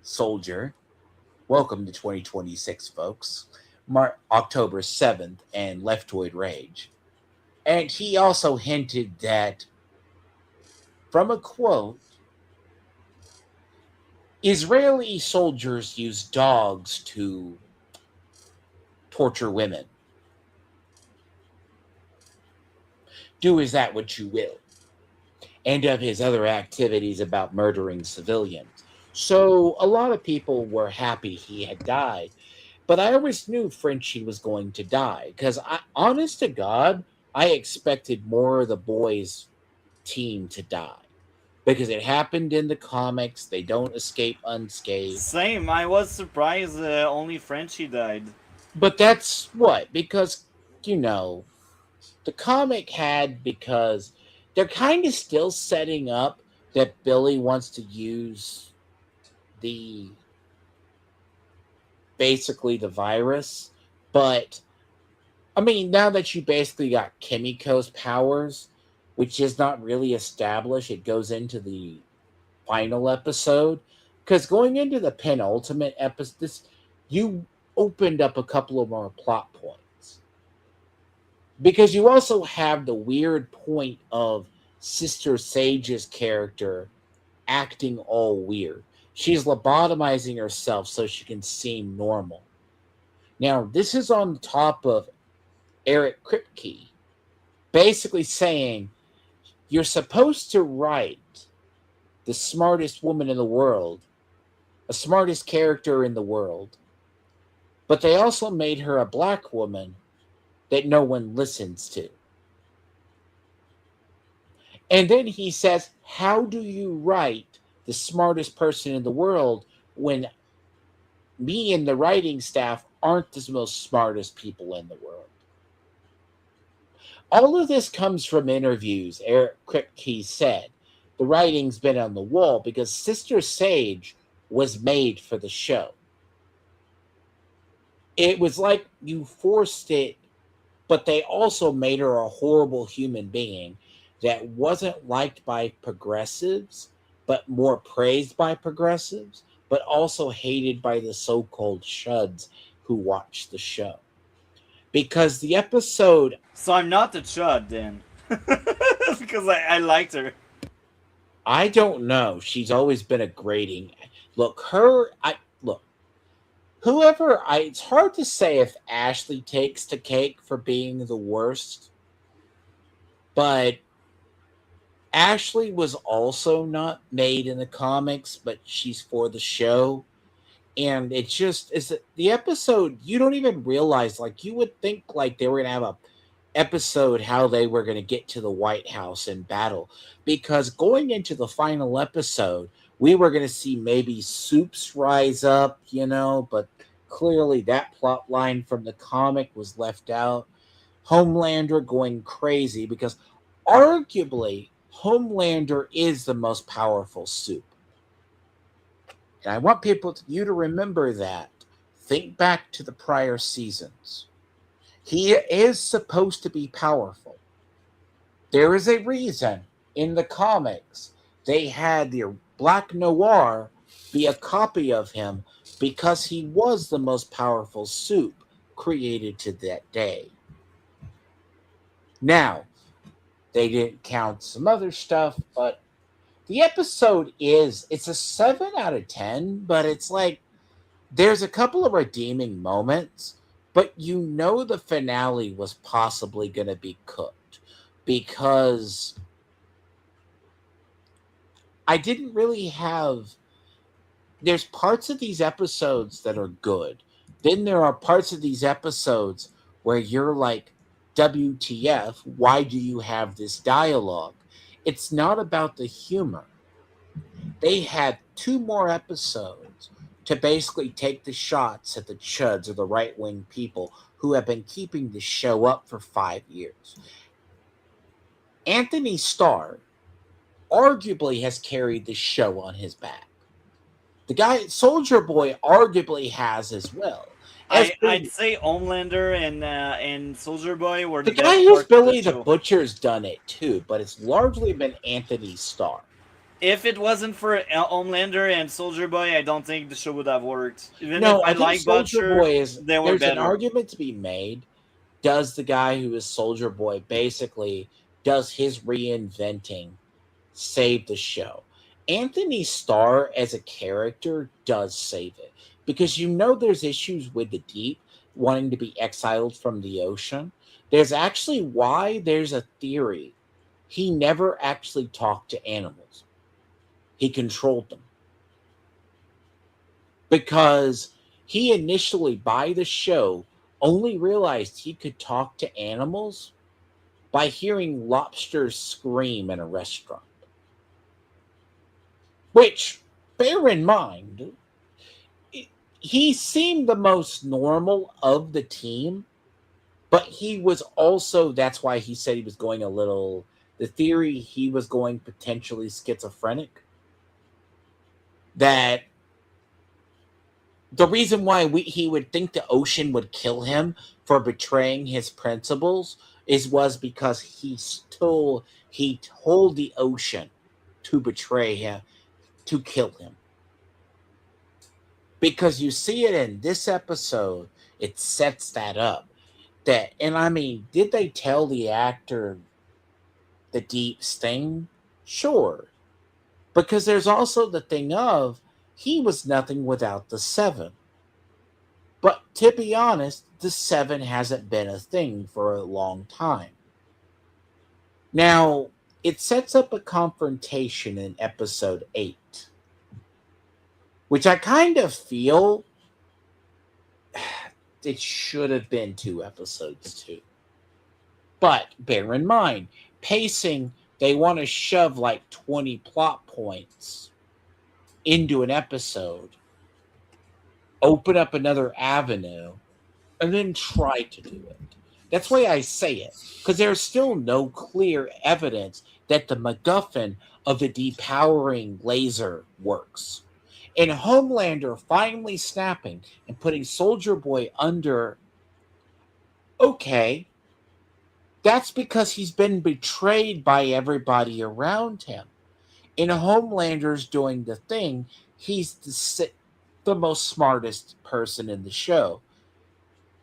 soldier. Welcome to 2026, folks. October 7th and Leftoid Rage. And he also hinted that, from a quote, Israeli soldiers use dogs to torture women. Do is that what you will. And of his other activities about murdering civilians. So a lot of people were happy he had died. But I always knew Frenchie was going to die. Because, honest to God, I expected more of the boys' team to die. Because it happened in the comics. They don't escape unscathed. Same. I was surprised only Frenchie died. But that's what? Because, the comic had, because they're kind of still setting up that Billy wants to use basically the virus. But, I mean, now that you basically got Kimiko's powers, which is not really established, it goes into the final episode. Because going into the penultimate episode, you opened up a couple of more plot points. Because you also have the weird point of Sister Sage's character acting all weird. She's lobotomizing herself so she can seem normal. Now, this is on top of Eric Kripke basically saying, you're supposed to write the smartest woman in the world, the smartest character in the world, but they also made her a black woman that no one listens to. And then he says, how do you write the smartest person in the world when me and the writing staff aren't the most smartest people in the world. All of this comes from interviews. Eric Kripke said the writing's been on the wall because Sister Sage was made for the show. It was like you forced it, but they also made her a horrible human being that wasn't liked by progressives, but more praised by progressives, but also hated by the so called chuds who watch the show. Because the episode, So I'm not the chud then, because I liked her. I don't know. She's always been a grating. Look, whoever it's hard to say if Ashley takes the cake for being the worst, but Ashley was also not made in the comics, but she's for the show. And it just is the episode you don't even realize, like you would think like they were gonna have a episode how they were gonna get to the White House in battle. Because going into the final episode, we were gonna see maybe Soups rise up, but clearly that plot line from the comic was left out. Homelander going crazy because arguably Homelander is the most powerful Soup. And I want you to remember that. Think back to the prior seasons. He is supposed to be powerful. There is a reason in the comics they had the Black Noir be a copy of him because he was the most powerful Soup created to that day. Now, they didn't count some other stuff, but the episode it's a 7 out of 10, but it's like there's a couple of redeeming moments, but the finale was possibly going to be cooked because I didn't really have. There's parts of these episodes that are good. Then there are parts of these episodes where you're like, WTF, why do you have this dialogue? It's not about the humor. They had 2 more episodes to basically take the shots at the chuds or the right wing people who have been keeping the show up for 5 years. Anthony Starr arguably has carried the show on his back. The guy, Soldier Boy, arguably has as well. I'd say Homelander and Soldier Boy were the the guy best who's parts of Billy the the show. Butcher's done it too, but it's largely been Anthony Starr. If it wasn't for Homelander and Soldier Boy, I don't think the show would have worked. Even No, if I think like Soldier Butcher, Boy is. they were There's an better. argument to be made. Does the guy who is Soldier Boy basically does his reinventing save the show? Anthony Starr as a character does save it because there's issues with the deep wanting to be exiled from the ocean. There's actually why there's a theory he never actually talked to animals. He controlled them. Because he initially, by the show, only realized he could talk to animals by hearing lobsters scream in a restaurant. Which, bear in mind, he seemed the most normal of the team, but he was also, that's why he said he was going the theory he was going potentially schizophrenic. That the reason why he would think the ocean would kill him for betraying his principles was because he told the ocean to betray him, to kill him. Because you see it in this episode, it sets that up. Did they tell the actor the deep sting? Sure. Because there's also the thing of he was nothing without the 7. But to be honest, the 7 hasn't been a thing for a long time. Now, it sets up a confrontation in episode 8, which I kind of feel it should have been 2 episodes too. But bear in mind, pacing, they want to shove like 20 plot points into an episode, open up another avenue, and then try to do it. That's why I say it, because there's still no clear evidence that the MacGuffin of the depowering laser works. And Homelander finally snapping and putting Soldier Boy under, okay, that's because he's been betrayed by everybody around him. And Homelander's doing the thing. He's the most smartest person in the show.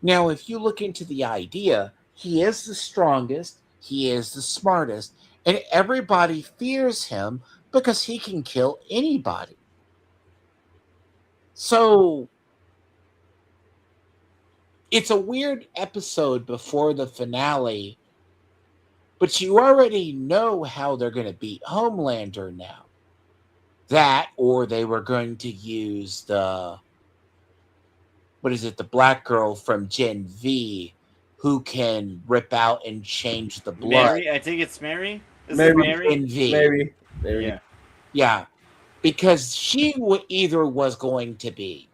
Now, if you look into the idea, he is the strongest, he is the smartest, and everybody fears him because he can kill anybody. So, it's a weird episode before the finale, but you already know how they're going to beat Homelander now. That, or they were going to use the black girl from Gen V who can rip out and change the blood. Mary, I think it's Mary. Is it Mary. Mary? Gen V. Mary. Yeah. Yeah. Because she either was going to be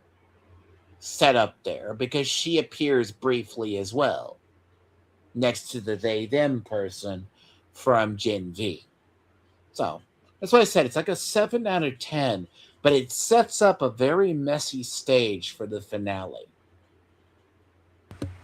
set up there, because she appears briefly as well, next to the they-them person from Gen V. So, that's why I said it's like a 7 out of 10, but it sets up a very messy stage for the finale.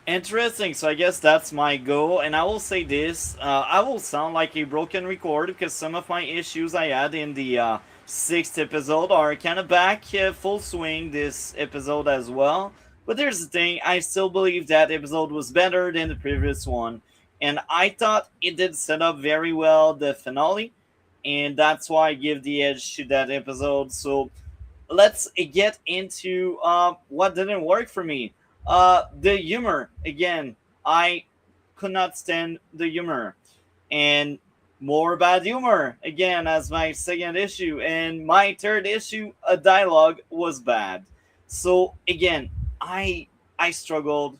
Interesting. So I guess that's my goal, and I will say this: I will sound like a broken record because some of my issues I had in the 6th episode are kind of back full swing this episode as well. But there's the thing: I still believe that episode was better than the previous one, and I thought it did set up very well the finale, and that's why I give the edge to that episode. So let's get into what didn't work for me. The humor again. I could not stand the humor, and more bad humor again as my second issue. And my third issue, a dialogue was bad. So again, I struggled.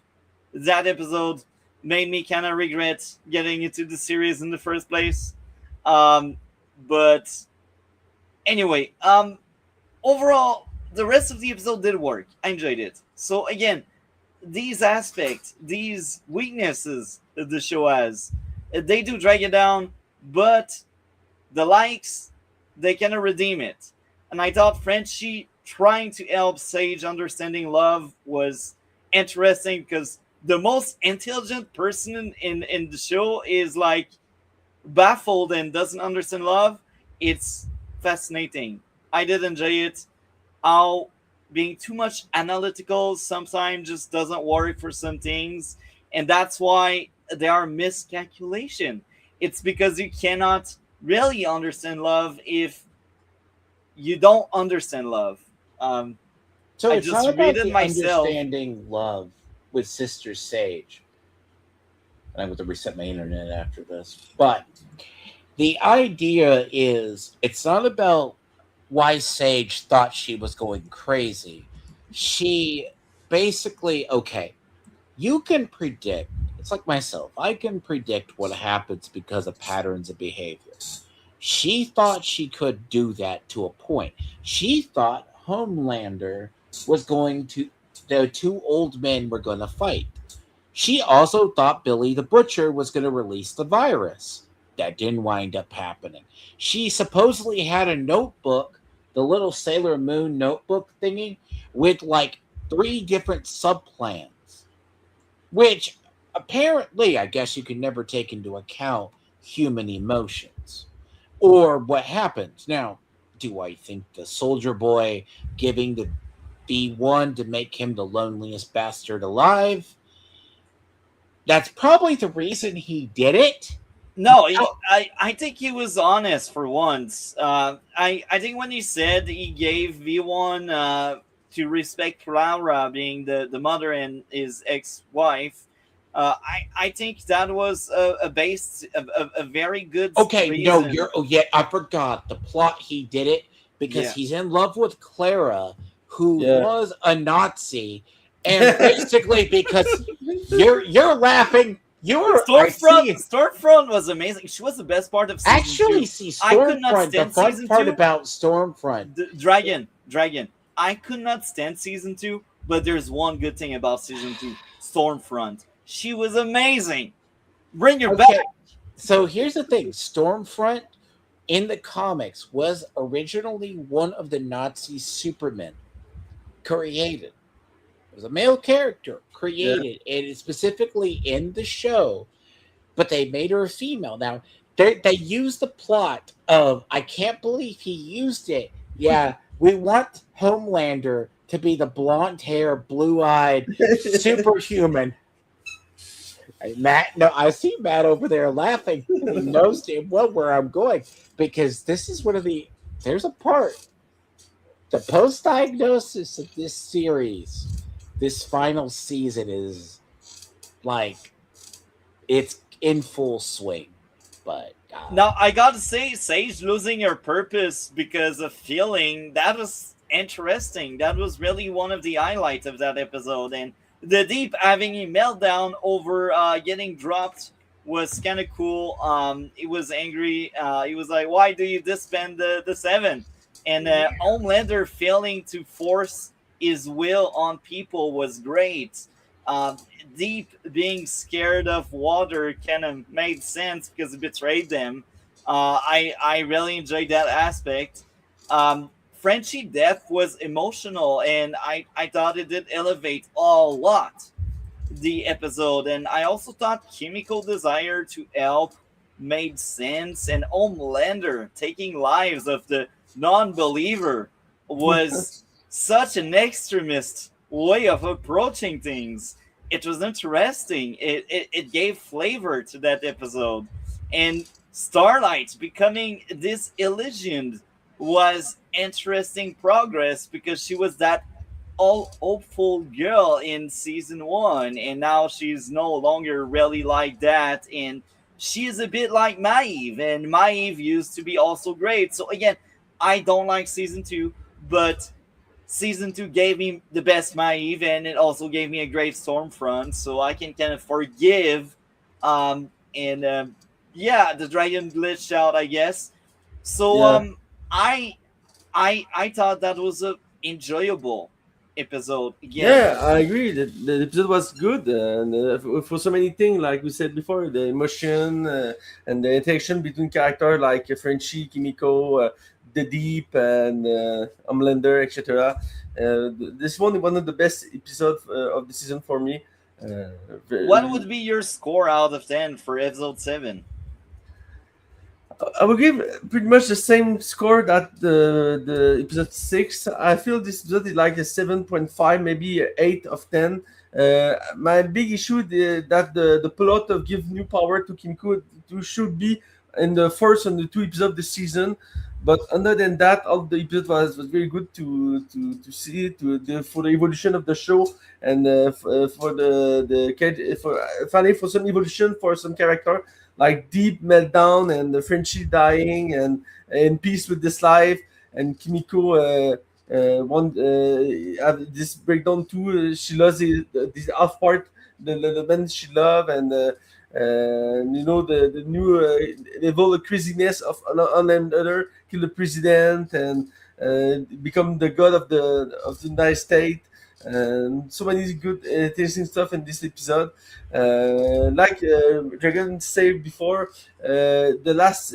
That episode made me kind of regret getting into the series in the first place. But anyway, overall, the rest of the episode did work. I enjoyed it. So again, these aspects, these weaknesses that the show has, they do drag it down, but the likes, they kind of redeem it. And I thought Frenchie trying to help Sage understanding love was interesting because the most intelligent person in the show is like baffled and doesn't understand love. It's fascinating. I did enjoy it. How being too much analytical sometimes just doesn't work for some things, and that's why there are miscalculation. It's because you cannot really understand love if you don't understand love. So I it's just not about read it the myself. understanding love with Sister Sage. I have to reset my internet after this. But the idea is it's not about why Sage thought she was going crazy. She basically, okay, you can predict, it's like myself, I can predict what happens because of patterns of behavior. She thought she could do that to a point. She thought Homelander was going to, the two old men were going to fight. She also thought Billy the Butcher was going to release the virus. That didn't wind up happening. She supposedly had a notebook, the little Sailor Moon notebook thingy, with like 3 different subplans, which apparently, I guess you can never take into account human emotions or what happens. Now, do I think the Soldier Boy giving the B1 to make him the loneliest bastard alive? That's probably the reason he did it. No, I think he was honest for once. I think when he said he gave V1 to respect Clara being the mother and his ex-wife, I think that was a very good Okay, reason. no, I forgot the plot. He did it because he's in love with Clara, who was a Nazi, and basically because you're laughing. I Stormfront, see. Stormfront was amazing. She was the best part of season Actually, two. see I could not Stormfront. The stand fun season part two. about Stormfront. Dragon. I could not stand season two, but there's one good thing about season two. Stormfront. She was amazing. Bring her back. Okay, so here's the thing: Stormfront in the comics was originally one of the Nazi Supermen created. It was a male character Yeah. created, and it's specifically in the show, but they made her a female. Now, they used the plot of, I can't believe he used it. Yeah, we want Homelander to be the blonde hair, blue eyed superhuman. Matt, no, I see Matt over there laughing. He knows damn well where I'm going, because this is one of the. There's a part, the post diagnosis of this series, this final season is like it's in full swing. But Now I gotta say, Sage losing her purpose because of feeling, that was interesting. That was really one of the highlights of that episode, and the Deep having a meltdown over getting dropped was kind of cool. He was angry. He was like, "Why do you disband the seven?" And Homelander failing to force his will on people was great. Um, Deep being scared of water kind of made sense because it betrayed them. I really enjoyed that aspect. Frenchie death was emotional, and I thought it did elevate a lot the episode. And I also thought Chemical desire to help made sense, and Homelander taking lives of the non-believer was such an extremist way of approaching things. It was interesting. It gave flavor to that episode. And Starlight becoming this Elysian was interesting progress because she was that all hopeful girl in season one, and now she's no longer really like that, and she is a bit like Maeve, and Maeve used to be also great. So again, I don't like season two, but season two gave me the best Maeve, and it also gave me a great Stormfront, so I can kind of forgive. And Yeah, the dragon glitched out, I guess. So Yeah. I I thought that was a enjoyable episode again. Yeah, I agree that the episode was good, and for so many things, like we said before, the emotion and the interaction between characters like Frenchie, Kimiko, the Deep, and Homelander, etc. This one is one of the best episodes of the season for me. Uh, What would be your score out of 10 for episode 7? I will give pretty much the same score that the episode 6. I feel this episode is like a 7.5, maybe a 8 of 10. My big issue that the plot of give new power to Kimco should be in the first and the two episodes of the season. But other than that, all the episode was very good to see for the evolution of the show, and for for finally for some evolution for some character like Deep meltdown and the Frenchie dying and in peace with this life, and Kimiko one have this breakdown too. She loves this half part, the man she love, and the new level of craziness of another kill the president and become the god of the United States. And so many good interesting stuff in this episode. Like Dragon said before, the last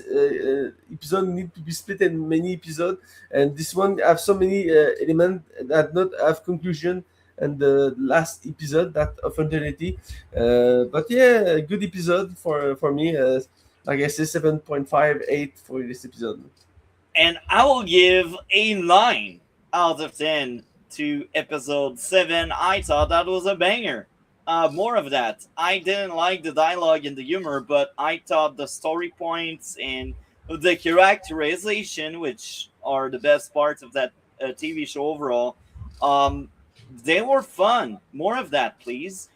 episode need to be split in many episodes, and this one have so many elements that not have conclusion. And the last episode that of eternity, but yeah, a good episode for me. Like I said, 7.58 for this episode. And I will give a 9 out of 10 to episode 7. I thought that was a banger. More of that. I didn't like the dialogue and the humor, but I thought the story points and the characterization, which are the best parts of that TV show overall, um, they were fun. More of that, please.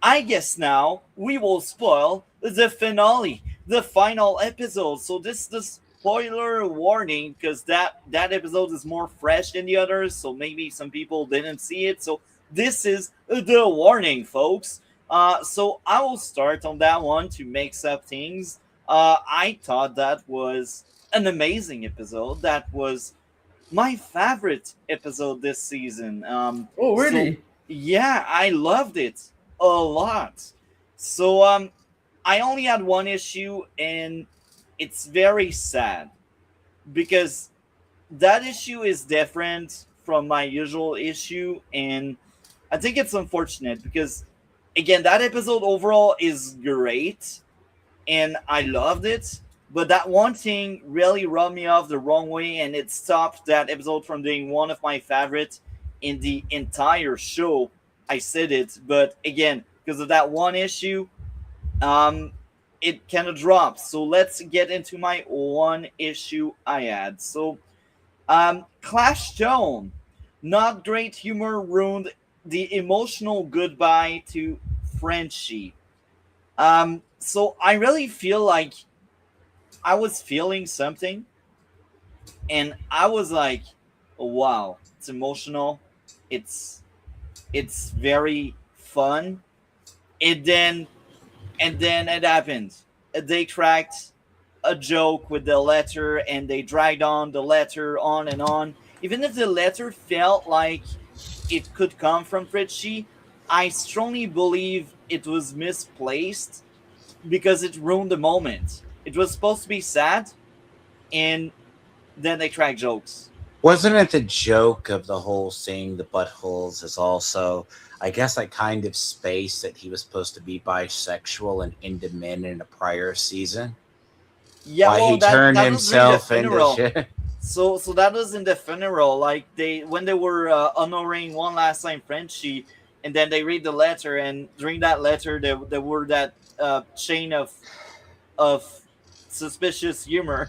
I guess now we will spoil the finale, the final episode. So this is the spoiler warning because that episode is more fresh than the others. So maybe some people didn't see it. So this is the warning, folks. So I will start on that one to mix up things. I thought that was an amazing episode. That was my favorite episode this season. Oh, So really? yeah, I loved it a lot. So I only had one issue, and it's very sad because that issue is different from my usual issue, and I think it's unfortunate because again, that episode overall is great and I loved it. But that one thing really rubbed me off the wrong way, and it stopped that episode from being one of my favorites in the entire show. I said it, but again, because of that one issue, um, it kind of drops. So let's get into my one issue I had. Clash Tone, not great humor ruined the emotional goodbye to Frenchie. So I really feel like I was feeling something, and I was like, "Wow, it's emotional. It's it's very fun." And then it happened. They cracked a joke with the letter, and they dragged on the letter on and on. Even if the letter felt like it could come from Fritchie, I strongly believe it was misplaced because it ruined the moment. It was supposed to be sad, and then they crack jokes. Wasn't it the joke of the whole seeing the buttholes is also, I guess, I kind of space that he was supposed to be bisexual and into men in a prior season? Yeah, Why well, he that turned that was during the himself into funeral. shit? So that was in the funeral. Like they when they were honoring one last time Frenchie, and then they read the letter, and during that letter, there were that chain of suspicious humor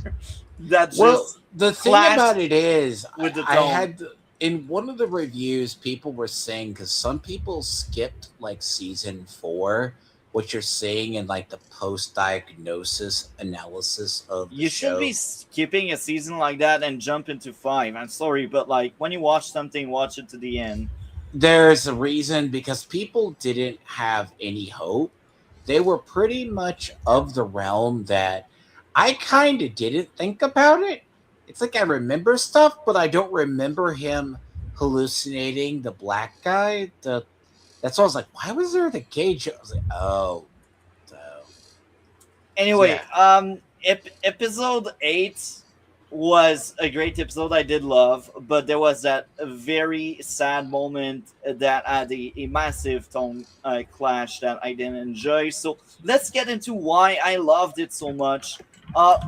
that Well, just the thing about clashed it is, with the I tone. had in one of the reviews, people were saying because some people skipped like season 4, what you're seeing in like the post diagnosis analysis of the You should be show. skipping a season like that and jump into five. I'm sorry, but like when you watch something, watch it to the end. There's a reason because people didn't have any hope. They were pretty much of the realm that I kind of didn't think about it. It's like I remember stuff, but I don't remember him hallucinating the black guy. That's why I was like, why was there the gay joke? I was like, oh, so Anyway, yeah. episode 8 was a great episode. I did love, but there was that very sad moment that had a massive tone clash that I didn't enjoy. So let's get into why I loved it so much.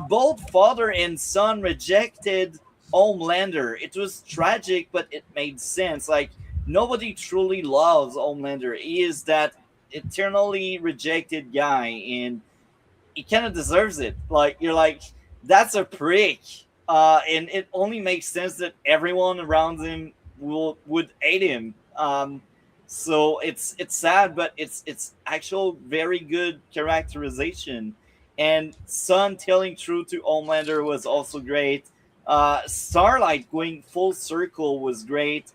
Both father and son rejected Homelander. It was tragic, but it made sense. Like nobody truly loves Homelander. He is that eternally rejected guy, and he kind of deserves it. Like you're like, that's a prick, and it only makes sense that everyone around him would hate him. So it's sad, but it's actual very good characterization. And Sun telling true to Homelander was also great. Starlight going full circle was great.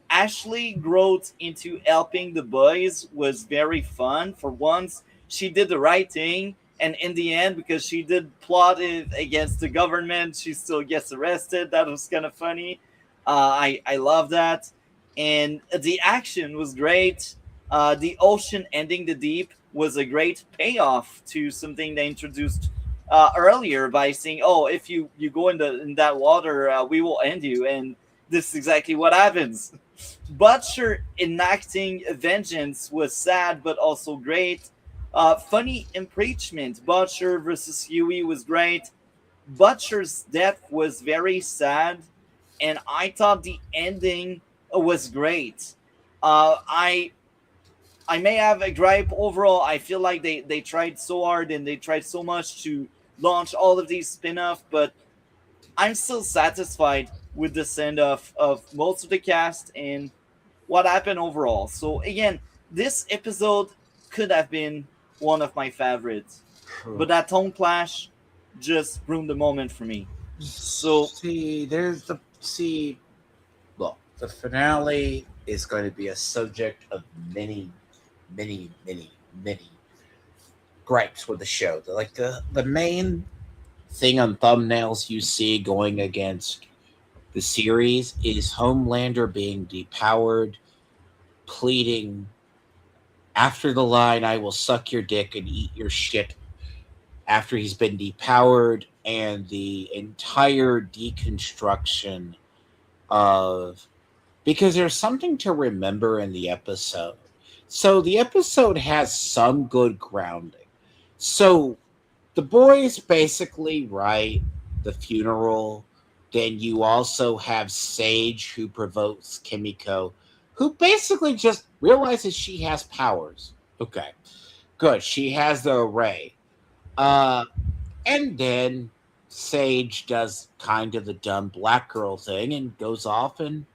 Ashley growth into helping the boys was very fun. For once, she did the right thing, and in the end, because she did plot it against the government, she still gets arrested. That was kind of funny. I love that, and the action was great. The ocean ending the deep was a great payoff to something they introduced earlier by saying, "Oh, if you go in that water, we will end you," and this is exactly what happens. Butcher enacting vengeance was sad but also great. Funny impeachment. Butcher versus Huey was great. Butcher's death was very sad, and I thought the ending was great. I may have a gripe overall. I feel like they tried so hard and they tried so much to launch all of these spin-off, but I'm still satisfied with the send of most of the cast and what happened overall. So again, this episode could have been one of my favorites, but that tone clash just ruined the moment for me. So See, there's the look. The finale is going to be a subject of many many, many, many gripes with the show. Like the main thing on thumbnails you see going against the series is Homelander being depowered, pleading after the line, I will suck your dick and eat your shit after he's been depowered, and the entire deconstruction of because there's something to remember in the episode. So the episode has some good grounding. So the boys basically write the funeral. Then you also have Sage who provokes Kimiko, who basically just realizes she has powers. Okay, good. She has the array. And then Sage does kind of the dumb black girl thing and goes off and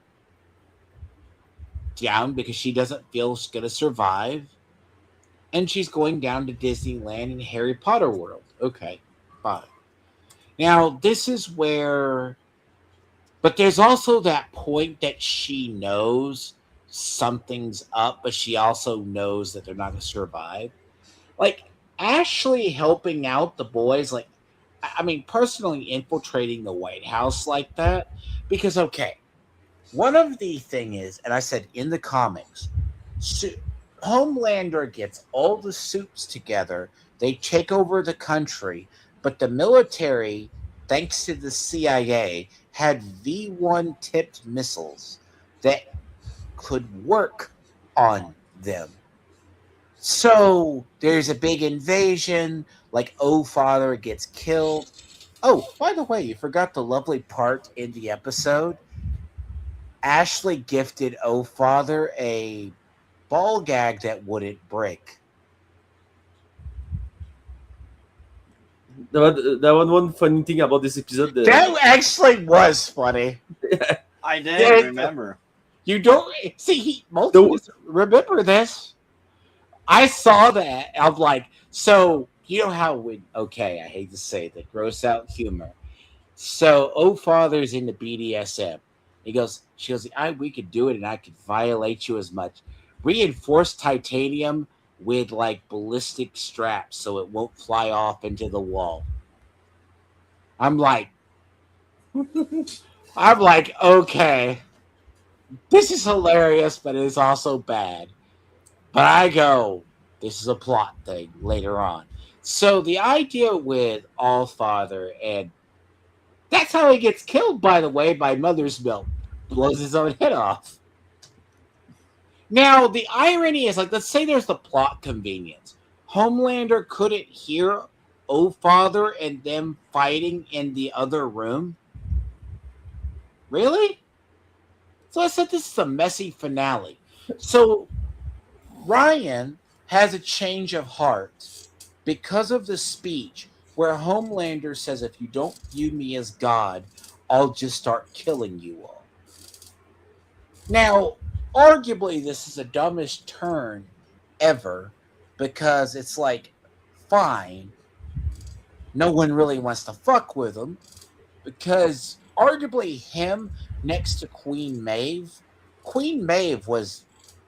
down because she doesn't feel she's going to survive. And she's going down to Disneyland and Harry Potter World. Okay, fine. Now, this is where. But there's also that point that she knows something's up, but she also knows that they're not going to survive. Like, Ashley helping out the boys, like, I mean, personally infiltrating the White House like that, because, okay, one of the thing is, and I said in the comics, Homelander gets all the suits together, they take over the country, but the military, thanks to the CIA, had V1 tipped missiles that could work on them. So there's a big invasion, like Father gets killed. Oh, by the way, you forgot the lovely part in the episode. Ashley gifted Father a ball gag that wouldn't break. That one funny thing about this episode. That actually was funny. I did remember. You don't see remember this. I saw that. I'm like, so you know how okay, I hate to say that, gross out humor. So Father's into BDSM. She goes, we could do it and I could violate you as much. Reinforced titanium with like ballistic straps so it won't fly off into the wall. I'm like, okay, this is hilarious, but it's also bad. But I go, this is a plot thing later on. So the idea with Allfather, and that's how he gets killed, by the way, by Mother's Milk. Blows his own head off. Now, the irony is, like, let's say there's the plot convenience. Homelander couldn't hear Father and them fighting in the other room. Really? So I said this is a messy finale. So Ryan has a change of heart because of the speech where Homelander says, if you don't view me as God, I'll just start killing you all. Now, arguably, this is the dumbest turn ever because it's like, fine, no one really wants to fuck with him because arguably him next to Queen Maeve was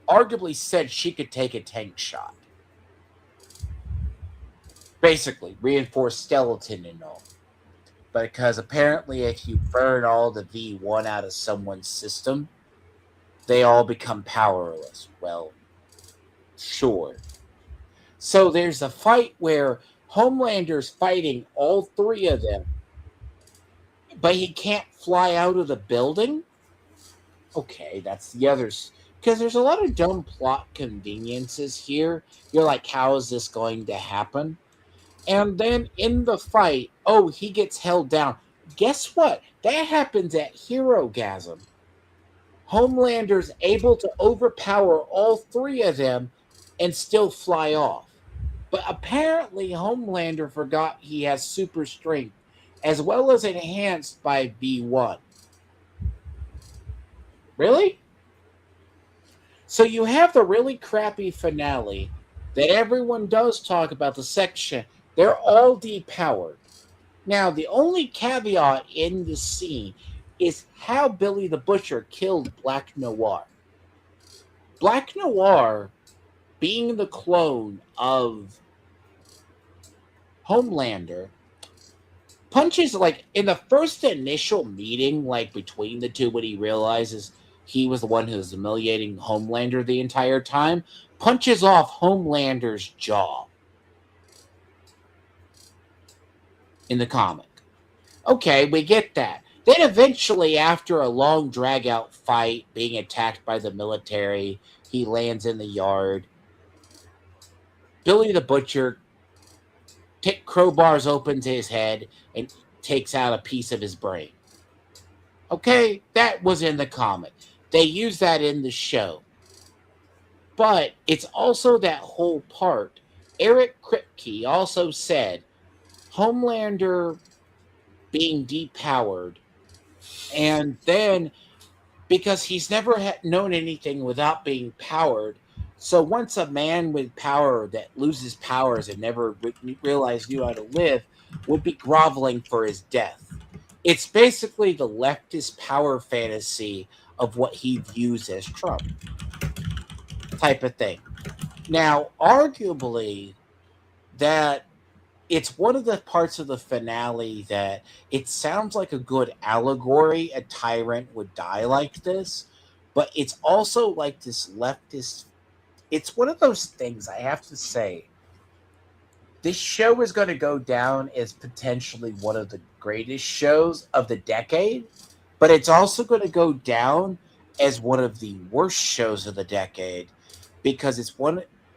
arguably said she could take a tank shot. Basically, reinforced skeleton and all. Because apparently if you burn all the V1 out of someone's system, they all become powerless. Well, sure. So there's a fight where Homelander's fighting all three of them, but he can't fly out of the building? Okay, that's the others. Because there's a lot of dumb plot conveniences here. You're like, how is this going to happen? And then in the fight, he gets held down. Guess what? That happens at Herogasm. Homelander's able to overpower all three of them and still fly off. But apparently Homelander forgot he has super strength, as well as enhanced by V1. Really? So you have the really crappy finale that everyone does talk about the section. They're all depowered. Now, the only caveat in this scene is how Billy the Butcher killed Black Noir. Black Noir being the clone of Homelander, punches like in the first initial meeting, like between the two, when he realizes he was the one who was humiliating Homelander the entire time, punches off Homelander's jaw in the comic. Okay, we get that. Then eventually, after a long drag out fight, being attacked by the military, he lands in the yard. Billy the Butcher crowbars open to his head and takes out a piece of his brain. Okay, that was in the comic. They use that in the show. But it's also that whole part. Eric Kripke also said Homelander being depowered, and then because he's never known anything without being powered. So once a man with power that loses powers and never realized knew how to live would be groveling for his death. It's basically the leftist power fantasy of what he views as Trump type of thing. Now, arguably, that it's one of the parts of the finale that it sounds like a good allegory. A tyrant would die like this, but it's also like this leftist. It's one of those things I have to say. This show is going to go down as potentially one of the greatest shows of the decade, but it's also going to go down as one of the worst shows of the decade because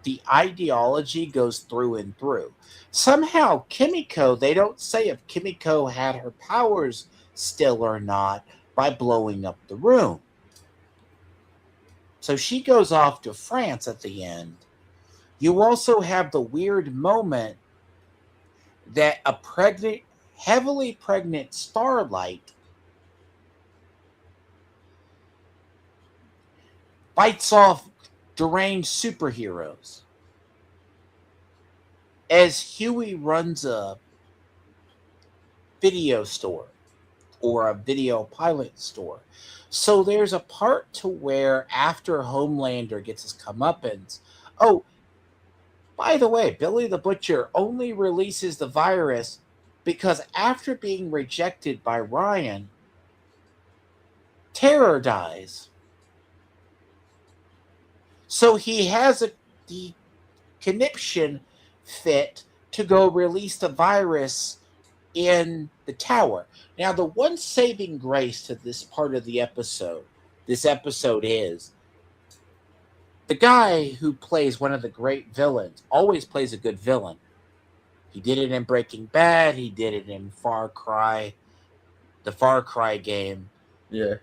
the ideology goes through and through. Somehow, Kimiko, they don't say if Kimiko had her powers still or not by blowing up the room. So she goes off to France at the end. You also have the weird moment that a heavily pregnant Starlight fights off deranged superheroes as Huey runs a video store or a video pilot store. So there's a part to where after Homelander gets his comeuppance, oh, by the way, Billy the Butcher only releases the virus because after being rejected by Ryan, Terror dies. So he has the conniption fit to go release the virus in the tower. Now, the one saving grace to this part of the episode, is the guy who plays one of the great villains always plays a good villain. He did it in Breaking Bad. He did it in Far Cry, the Far Cry game. Yeah.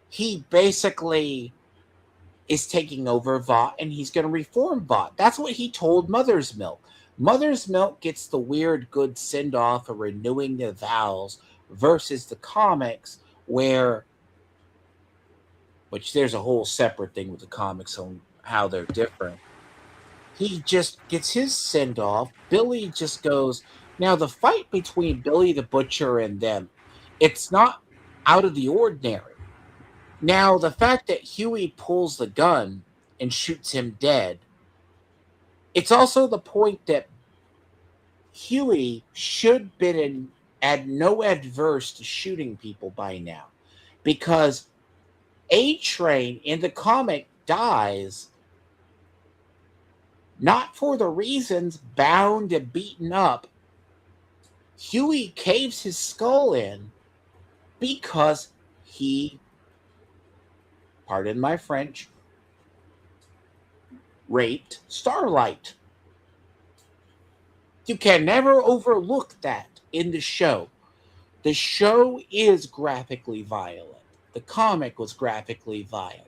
He basically is taking over Vought, and he's going to reform Vought. That's what he told Mother's Milk. Mother's Milk gets the weird good send-off of renewing the vows versus the comics where, which there's a whole separate thing with the comics on how they're different. He just gets his send-off. Billy just goes, now the fight between Billy the Butcher and them, it's not out of the ordinary. Now, the fact that Huey pulls the gun and shoots him dead, it's also the point that Huey should been at no adverse to shooting people by now. Because A-Train in the comic dies not for the reasons bound and beaten up. Huey caves his skull in because he, pardon my French, raped Starlight. You can never overlook that in the show. The show is graphically violent. The comic was graphically violent.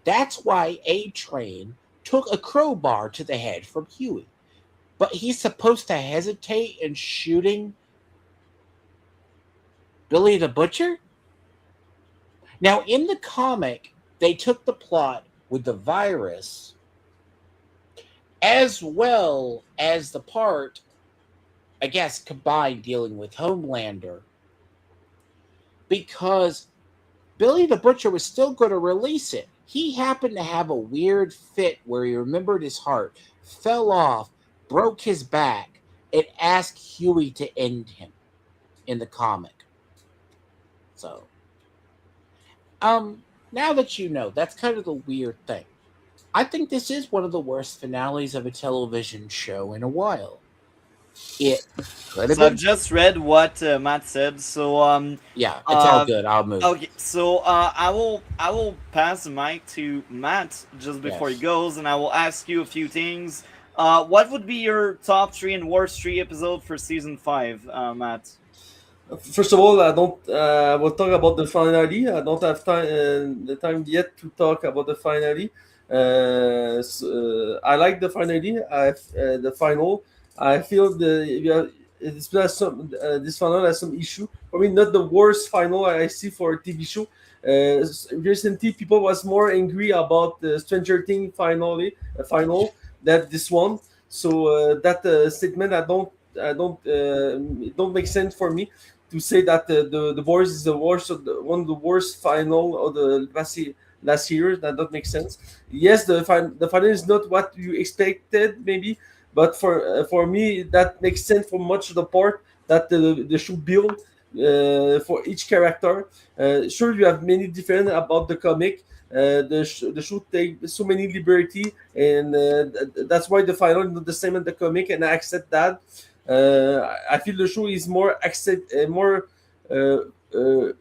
That's why A-Train took a crowbar to the head from Huey. But he's supposed to hesitate in shooting Billy the Butcher? Now, in the comic, they took the plot with the virus as well as the part, I guess, combined dealing with Homelander, because Billy the Butcher was still going to release it. He happened to have a weird fit where he remembered his heart, fell off, broke his back, and asked Huey to end him in the comic. So, now that you know, that's kind of the weird thing. I think this is one of the worst finales of a television show in a while. It could have So I've been. just read what Matt said. So Yeah, it's all uh, good. I'll move. okay. So I will pass the mic to Matt just before he Yes. goes, and I will ask you a few things. What would be your top three and worst three episode for season five, Matt? First of all, I don't. We'll talk about the finale. I don't have time, the time yet to talk about the finale. I like the finale. The final. I feel this final has some issue. I mean, not the worst final I see for a TV show. Recently, people was more angry about the Stranger Things final than this one. So that statement, it don't make sense for me to say that the Boys is the worst one of the worst final of the last year. That doesn't make sense. Yes, the final is not what you expected maybe, but for me that makes sense for much of the part that the show build for each character. Sure, you have many different about the comic. The show take so many liberty, and that's why the final is not the same as the comic, and I accept that. I feel the show is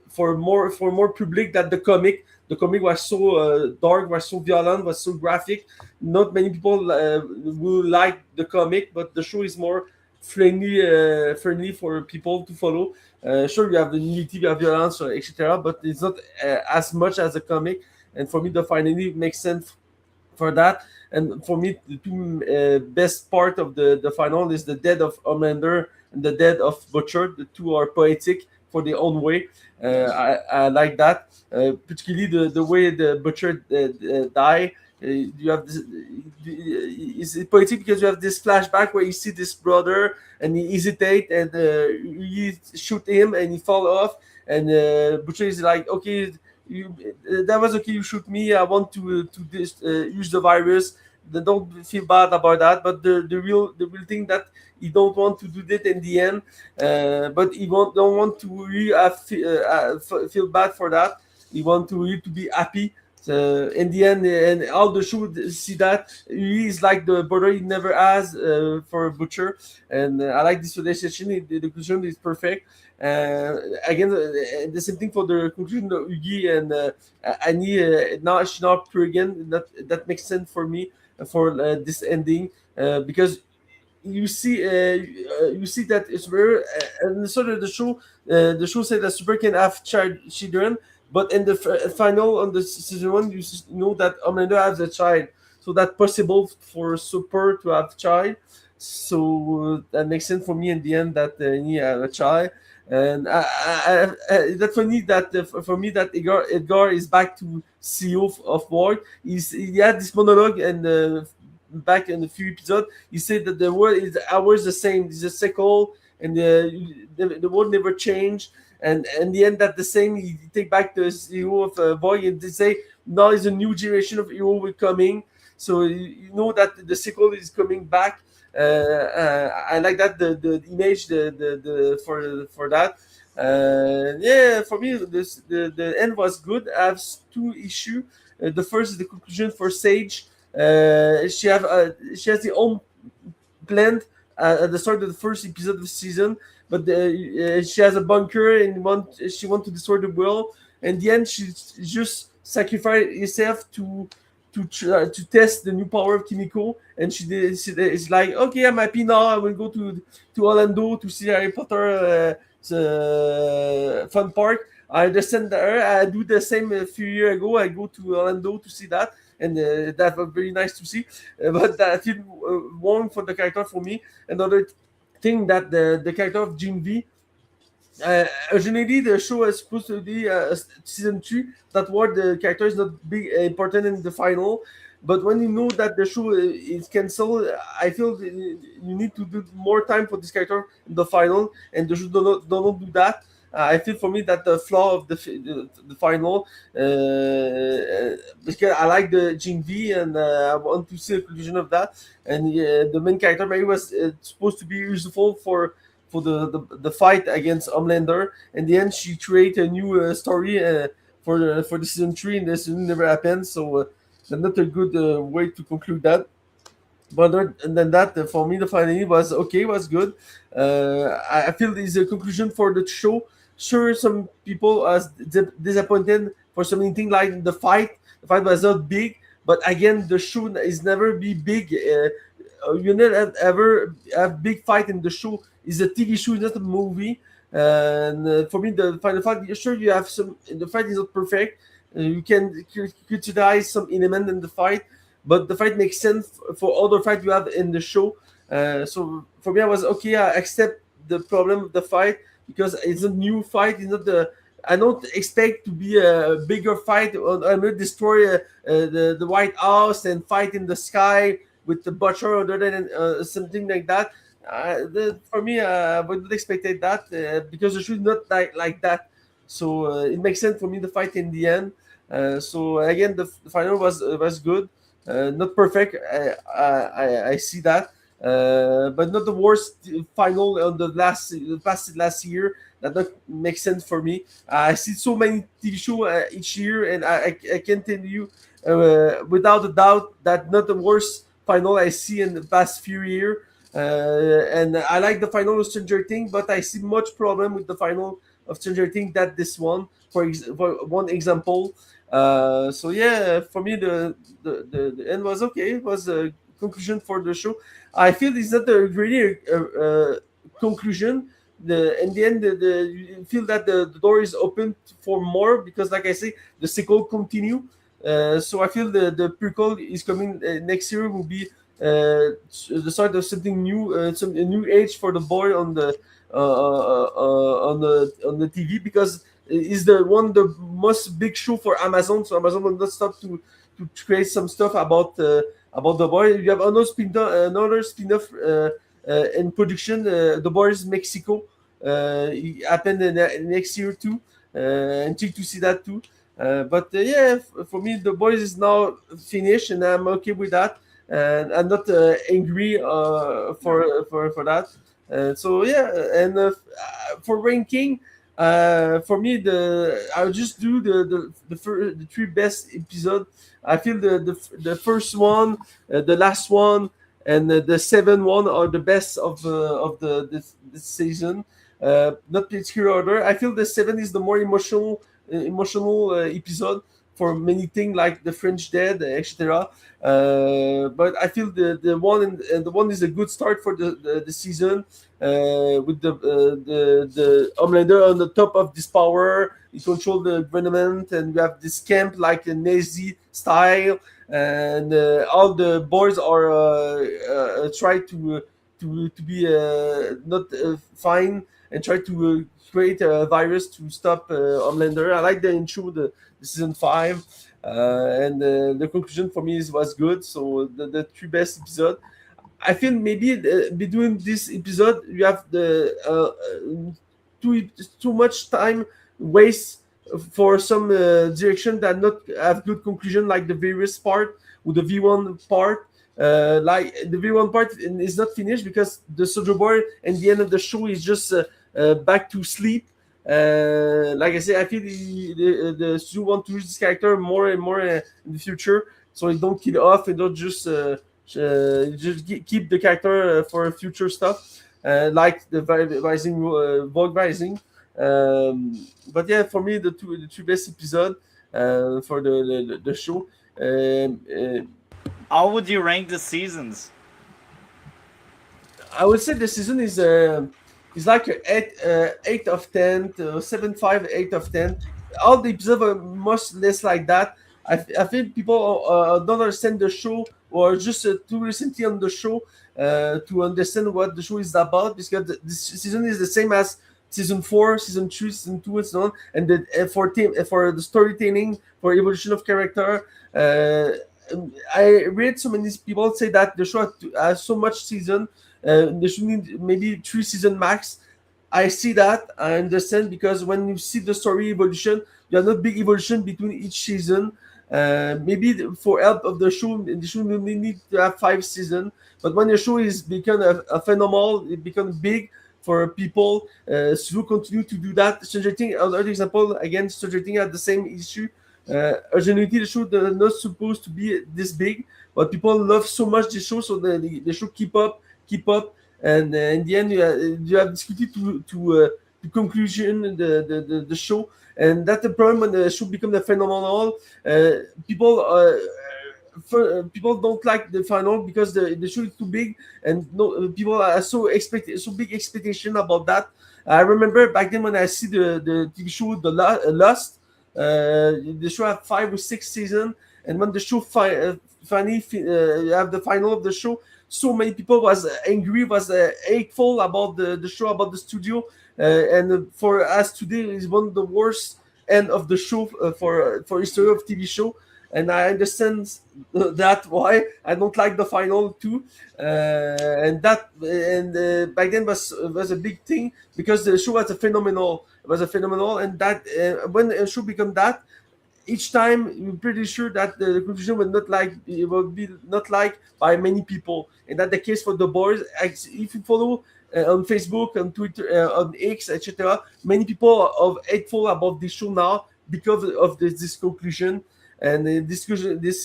for more public than the comic. The comic was so dark, was so violent, was so graphic. Not many people will like the comic, but the show is more friendly for people to follow. Sure, you have the nudity, you have violence, etc., but it's not as much as a comic. And for me, the finally makes sense for that. And for me, the two best part of the final is the death of Homelander and the death of Butcher. The two are poetic for their own way. Yes. I like that, particularly the way the Butcher die. You have this, it's poetic because you have this flashback where you see this brother and he hesitate and you shoot him and he fall off and Butcher is like, okay, you, that was okay. You shoot me. I want to use the virus. They don't feel bad about that, but the real thing that he don't want to do that in the end. But he don't want to really feel bad for that. He want to really to be happy. So in the end, and all the show see that he is like the brother he never has for Butcher, and I like this relationship. The conclusion is perfect. Again, the same thing for the conclusion of Ugi and Annie. Now she's not pregnant. That makes sense for me for this ending because you see that it's very and sort of the show said that Super can have child children, but in the final on the season one know that Amanda has a child, so that's possible for Super to have child. So that makes sense for me in the end that he have a child. And that's funny that for me that Edgar is back to CEO of Ward. He had this monologue and back in a few episodes. He said that the world is always the same. It's a cycle, and the world never changed. And in the end, that the same. He take back the CEO of Boy and they say now is a new generation of hero will coming. So you know that the sequel is coming back. I like that the image the for that. Yeah, for me the end was good. I have two issues. The first is the conclusion for Sage. She has the own plan at the start of the first episode of the season, but she has a bunker and she want to destroy the world. In the end, she just sacrificed herself to test the new power of Kimiko, and it's like, okay, I'm happy now. I will go to Orlando to see Harry Potter fun park. I understand that I do the same a few years ago. I go to Orlando to see that, and that was very nice to see. But that feel wrong for the character for me. Another thing that the character of Jim V. Originally, the show is supposed to be season 3. That where the character is not big important in the final. But when you know that the show is cancelled, I feel you need to do more time for this character in the final, and the show do not do that. I feel for me that the flaw of the final, because I like the Gene V, and I want to see the conclusion of that. And the main character maybe was supposed to be useful for the fight against Homelander. In the end, she created a new story for the season 3, and the season never happened. So that's not a good way to conclude that. But other than that, for me, the final was okay, was good. I feel it's a conclusion for the show. Sure, some people are disappointed for something like the fight. The fight was not big, but again, the show is never be big. You never ever have big fight in the show. It's a TV show, not a movie. And for me, the final fight, sure, you have some. The fight is not perfect. You can criticize some element in the fight, but the fight makes sense for other fight you have in the show. So for me, I was okay. I accept the problem of the fight because it's a new fight. It's not the. I don't expect to be a bigger fight. I'm gonna destroy the White House and fight in the sky with the butcher, other than something like that. For me, I would not expect that because it should not like that. So it makes sense for me the fight in the end. So again, the final was good. Not perfect. I see that, but not the worst final on the past last year. That not makes sense for me. I see so many TV shows each year, and I can tell you without a doubt that not the worst final I see in the past few years. And I like the final of Stranger Things, but I see much problem with the final of Stranger Things than this one. For one example, so yeah, for me the end was okay. It was a conclusion for the show. I feel it's not a really conclusion. In the end, you feel that the door is open for more because, like I say, the sequel continue. So I feel the prequel is coming next year will be the start of something new, a new age for the boy on the TV because is the most big show for Amazon. So Amazon will not stop to create some stuff about the boy. You have another spin-off in production. The Boys Mexico. It happened next year too. And check to see that too. But yeah, for me, The Boys is now finished, and I'm okay with that. And I'm not angry for that. So yeah, and for ranking, for me, I'll just do the three best episode. I feel the first one, the last one, and the seventh one are the best of this season. Not particular order. I feel the seven is the more emotional episode for many things like the French Dead, etc. But I feel the one is a good start for the season with the Homelander on the top of this power. He control the government, and we have this camp like a Nazi style, and all the boys are try to be not fine and try to create a virus to stop Homelander. I like the intro, the season 5, and the conclusion for me was good. So the three best episode. I feel maybe between this episode you have the too much time waste for some direction that not have good conclusion, like the virus part with the V1 part. Like the V1 part is not finished because the Soldier Boy and the end of the show is just back to sleep. Like I said, I feel the studio want to use this character more and more in the future, so they don't kill off and don't just keep the character for future stuff, like the Rising, Vogue Rising. But yeah, for me, the two best episode for the show. How would you rank the seasons? I would say the season is like a 8 of 10, 7.5, 8 of 10. All the episodes are much less like that. I think people don't understand the show or just too recently on the show to understand what the show is about, because this season is the same as season 4, season 3, season 2, and so on. And for the storytelling, for evolution of character, I read so many people say that the show has so much season. They should need maybe 3 season max. I see that. I understand because when you see the story evolution, you have not big evolution between each season. Maybe for help of the show may need to have 5 seasons. But when the show is become a phenomenal, it becomes big for people. So continue to do that. Stranger Things, another example again, Stranger Things had the same issue. Originally, the show is not supposed to be this big, but people love so much the show, so the show keep up, and in the end, you have discuted to conclusion the show, and that's the problem when the show becomes a phenomenal. People people don't like the final because the show is too big, and no people are so big expectation about that. I remember back then when I see the TV show Lost, the show had 5 or 6 seasons, and when the show finally have the final of the show, so many people was angry, was hateful about the show, about the studio, and for us today is one of the worst end of the show for history of TV show, and I understand that why I don't like the final too, and back then was a big thing because the show was a phenomenal, and that when a show become that, each time you're pretty sure that the conclusion will not like it will be not liked by many people, and that's the case for the boys. If you follow on Facebook, on Twitter, on X, etc., many people are hateful about this show now because of this conclusion, and this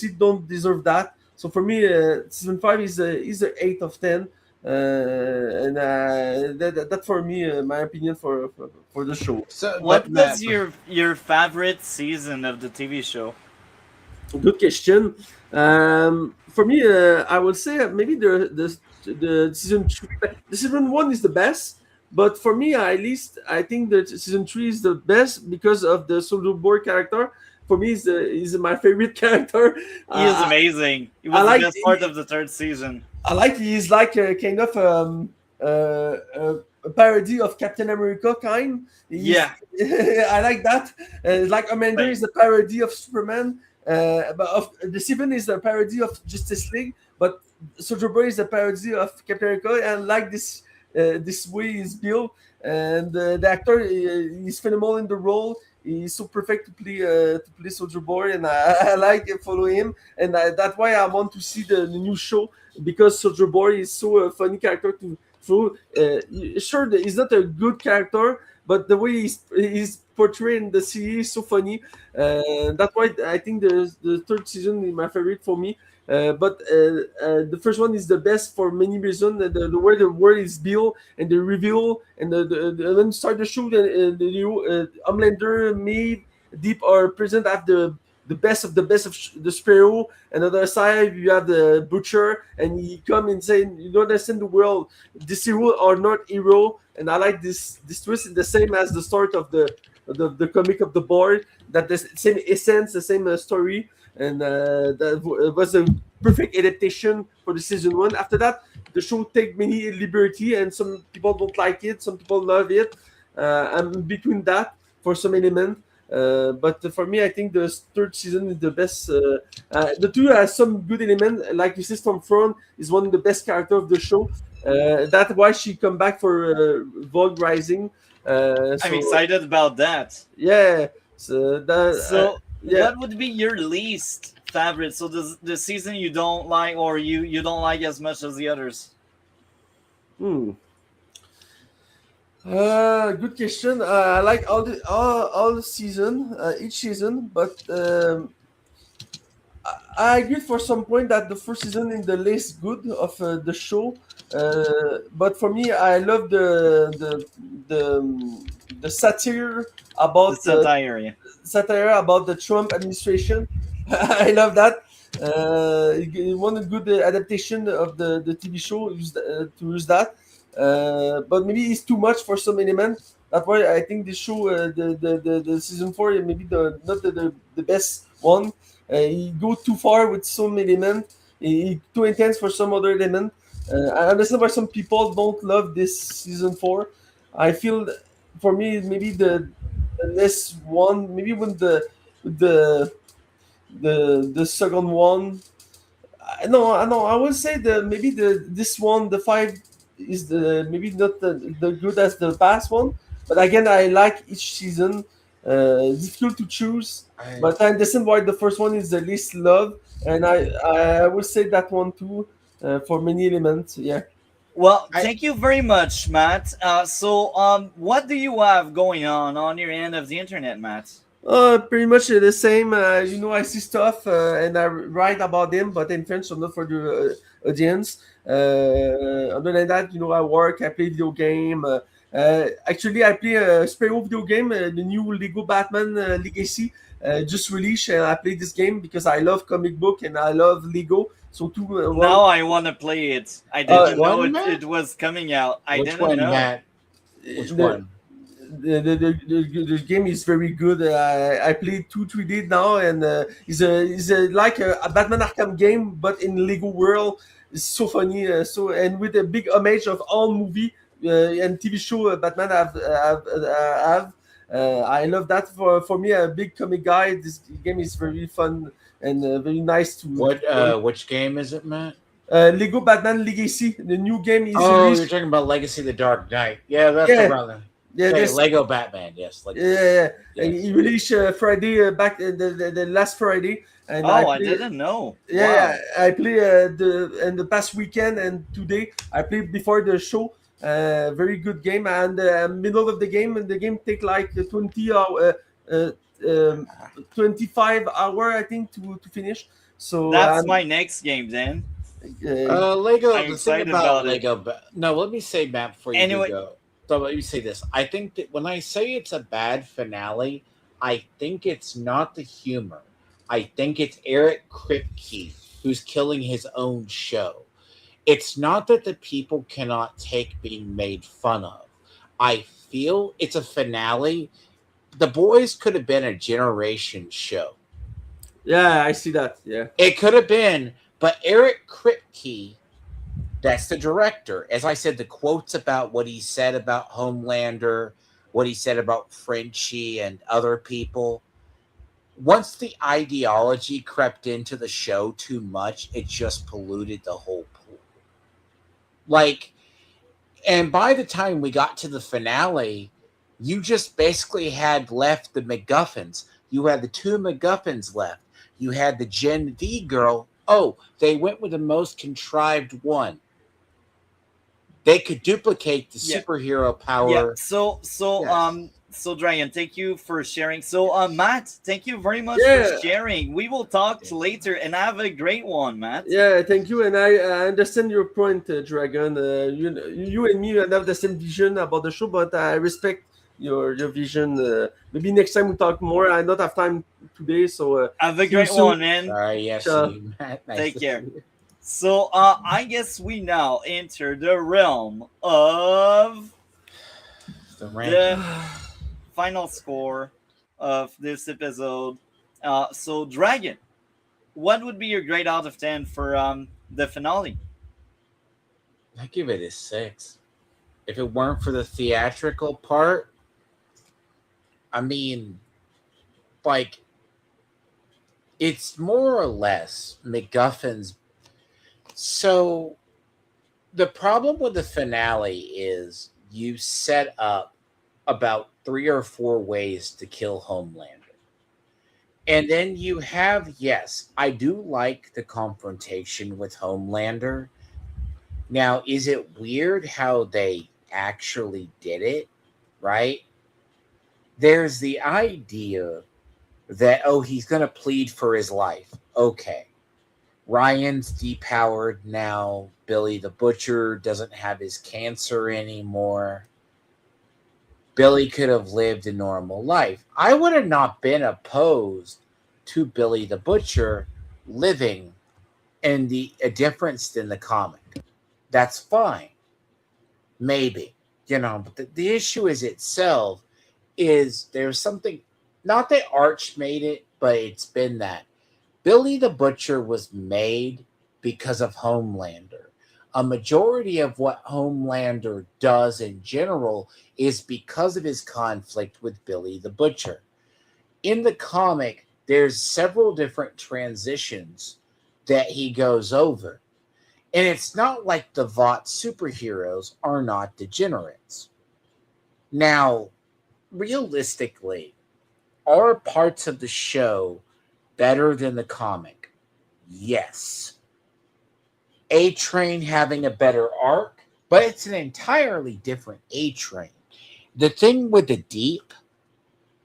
seat don't deserve that. So for me, season 5 is a 8 of 10, and that for me, my opinion for the show. So, What but Matt, was your favorite season of the TV show? Good question. For me, I would say maybe the season 3. The season 1 is the best, but for me, at least, I think that season 3 is the best because of the Soldier Boy character. For me, is my favorite character. He is amazing. He I was like the best part of the third season. I like he's like a kind of a parody of Captain America kind. Yeah. I like that. Like Amanda Right. is a parody of Superman, but of the Seven is a parody of Justice League, but Soldier Boy is a parody of Captain America, and like this way is built, and the actor is phenomenal in the role. He's so perfect to play Soldier Boy, and I like follow him, and that's why I want to see the new show because Soldier Boy is so a funny character to through. Sure, he's not a good character, but the way he's portrayed in the series is so funny. That's why I think the third season is my favorite for me. But the first one is the best for many reasons. The way the world is built and the reveal and when you start the show, the Homelander, Maeve, Deep are present at the best of the Sparrow. And on the other side, you have the Butcher, and he come and say, "You don't understand the world. This hero are not hero." And I like this twist, the same as the start of the comic of the board. That the same essence, the same story, and was a perfect adaptation for the season 1. After that, the show take many liberty, and some people don't like it, some people love it. I'm between that for some element. But for me, I think the third season is the best. The two has some good element, like you see, Stormfront is one of the best character of the show. That's why she come back for Vogue Rising. I'm excited about that. Yeah. So that. So, yeah. what would be your least favorite? So, the season you don't like, or you don't like as much as the others? Good question. I like all the season, each season, but I agree for some point that the first season is the least good of the show. But for me, I love the satire about The the Trump administration. I love that. One good adaptation of the TV show to use that, but maybe it's too much for some element. That's why I think the show, the season 4, maybe not the best one. He go too far with some element. He too intense for some other element. I understand why some people don't love this season 4. I feel for me maybe the less one, maybe when the the second one. No, I know. I would say maybe this one, the 5 is the maybe not the good as the past one, but again, I like each season. Difficult to choose, but I understand why the first one is the least loved, and I would say that one too for many elements. Yeah. Well, I thank you very much, Matt. What do you have going on your end of the internet, Matt? Pretty much the same. I see stuff and I write about them, but in French, so not for the audience. Other than that, I work, I play video game. Actually, I play a superhero video game, the new Lego Batman Legacy, just released, and I play this game because I love comic book and I love Lego. So two, one. Now I want to play it. I which didn't know one, it Matt? was coming out. I Which didn't one, know. Matt? Which The, one? the game is very good. I played 2 3 days now, and it's like a Batman Arkham game, but in Lego world. It's so funny. And with a big homage of all movie and TV show Batman have. I love that. For me, a big comic guy. This game is very fun and very nice to What? play. Which game is it, Matt? Lego Batman Legacy. The new game is Oh, you're released. talking about Legacy of the Dark Knight. Yeah, that's Yeah, around there. yeah. Okay, This Lego Batman. Yes, Yeah, yeah, yeah. yes. He released Friday back the last Friday, and I Oh, I play. didn't know. Yeah, yeah, Wow. I play the past weekend and today I played before the show. Very good game, and middle of the game, and the game take like 25 hour I think to finish. So That's my next game then. Lego. I'm The thing excited about about it. No, let me say, Matt, before you do Anyway, go. So let me say this. I think that when I say it's a bad finale, I think it's not the humor. I think it's Eric Kripke who's killing his own show. It's not that the people cannot take being made fun of. I feel it's a finale. The boys could have been a generation show. yeah, I see that. Yeah, It could have been, but Eric Kripke, that's the director. As I said, the quotes about what he said about Homelander, what he said about Frenchie and other people. Once the ideology crept into the show too much, it just polluted the whole pool. Like, and by the time we got to the finale, you just basically had left the MacGuffins. You had the two MacGuffins left. You had the Gen V girl. Oh, they went with the most contrived one. They could duplicate the yeah, superhero yeah. power. So Dragon, thank you for sharing. Matt, thank you very much for yeah. sharing. We will talk later and have a great one, Matt. Yeah, thank you, and I understand your point, Dragon. You and me have the same vision about the show, but I respect your vision. Maybe next time we talk more. I don't have time today, so Have a see you great soon. one, man. Sorry, yes, Ciao. you, Matt. Nice Take to care. see you. I guess we now enter the realm of The the ranking. final score of this episode. Dragon, what would be your grade out of 10 for the finale? I give it a 6. If it weren't for the theatrical part, I mean, like, it's more or less MacGuffin's. So the problem with the finale is you set up about 3 or 4 ways to kill Homelander. And then you have, yes, I do like the confrontation with Homelander. Now, is it weird how they actually did it? Right? There's the idea that, oh, he's going to plead for his life. Okay. Ryan's depowered now. Billy the Butcher doesn't have his cancer anymore. Billy could have lived a normal life. I would have not been opposed to Billy the Butcher living in a difference in the comic. That's fine. Maybe. But the issue is itself is there's something, not that Arch made it, but it's been that. Billy the Butcher was made because of Homelander. A majority of what Homelander does in general is because of his conflict with Billy the Butcher. In the comic, there's several different transitions that he goes over. And it's not like the Vought superheroes are not degenerates. Now, realistically, are parts of the show better than the comic? Yes. A Train having a better arc, but it's an entirely different A Train. The thing with the Deep,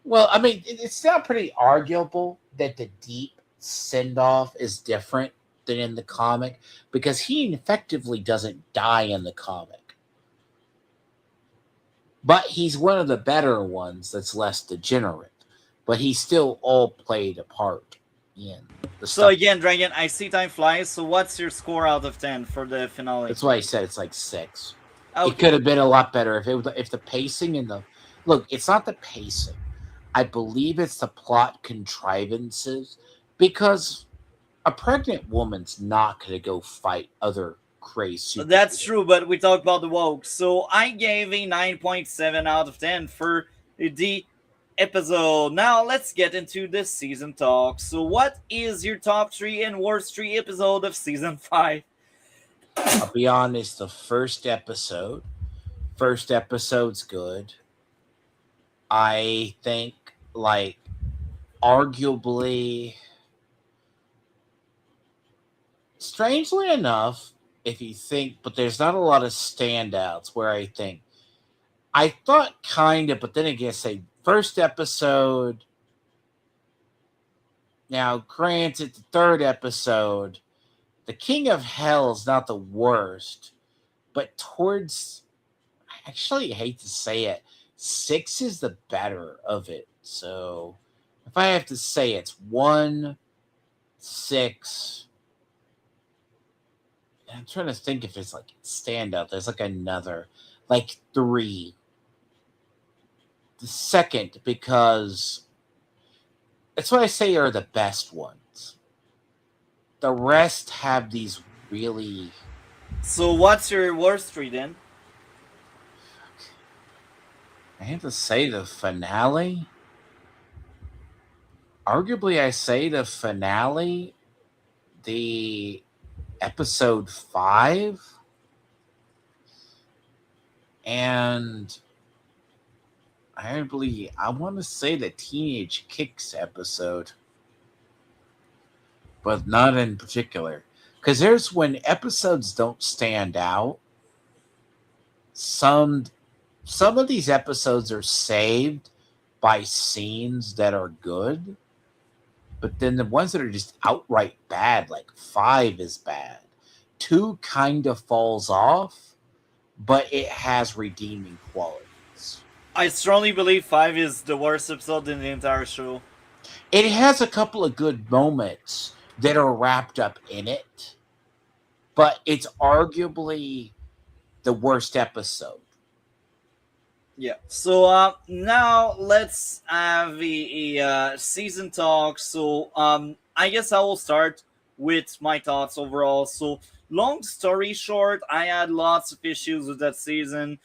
well, I mean, it's now pretty arguable that the Deep send off is different than in the comic because he effectively doesn't die in the comic. But he's one of the better ones that's less degenerate. But he still all played a part in the So stuff. again, Dragon, I see time flies. So what's your score out of 10 for the finale? That's why I said it's like 6. It Okay. could have been a lot better if the pacing and the look. It's not the pacing. I believe it's the plot contrivances because a pregnant woman's not going to go fight other crazy. That's true, but we talked about the woke. So I gave a 9.7 out of 10 for the episode. Now let's get into the season talk. So what is your top 3 and worst 3 episode of season 5? I'll be honest. The first episode's good. I think like arguably, strangely enough, if you think, but there's not a lot of standouts where I think I thought kind of, but then again, say first episode. Now, granted, the third episode, the King of Hell is not the worst, but towards, I actually hate to say it, 6 is the better of it. So, if I have to say, it's 1, 6. I'm trying to think if it's like standout. There's like another, like 3. The second, because that's what I say are the best ones. The rest have these really. So what's your worst 3 then? I have to say the finale. Arguably, I say the finale, the episode 5, and I want to say the Teenage Kicks episode, but not in particular. Because there's when episodes don't stand out. Some of these episodes are saved by scenes that are good, but then the ones that are just outright bad, like 5 is bad. 2 kind of falls off, but it has redeeming qualities. I strongly believe 5 is the worst episode in the entire show. It has a couple of good moments that are wrapped up in it, but it's arguably the worst episode. Yeah. So now let's have a season talk. So I guess I will start with my thoughts overall. So long story short, I had lots of issues with that season.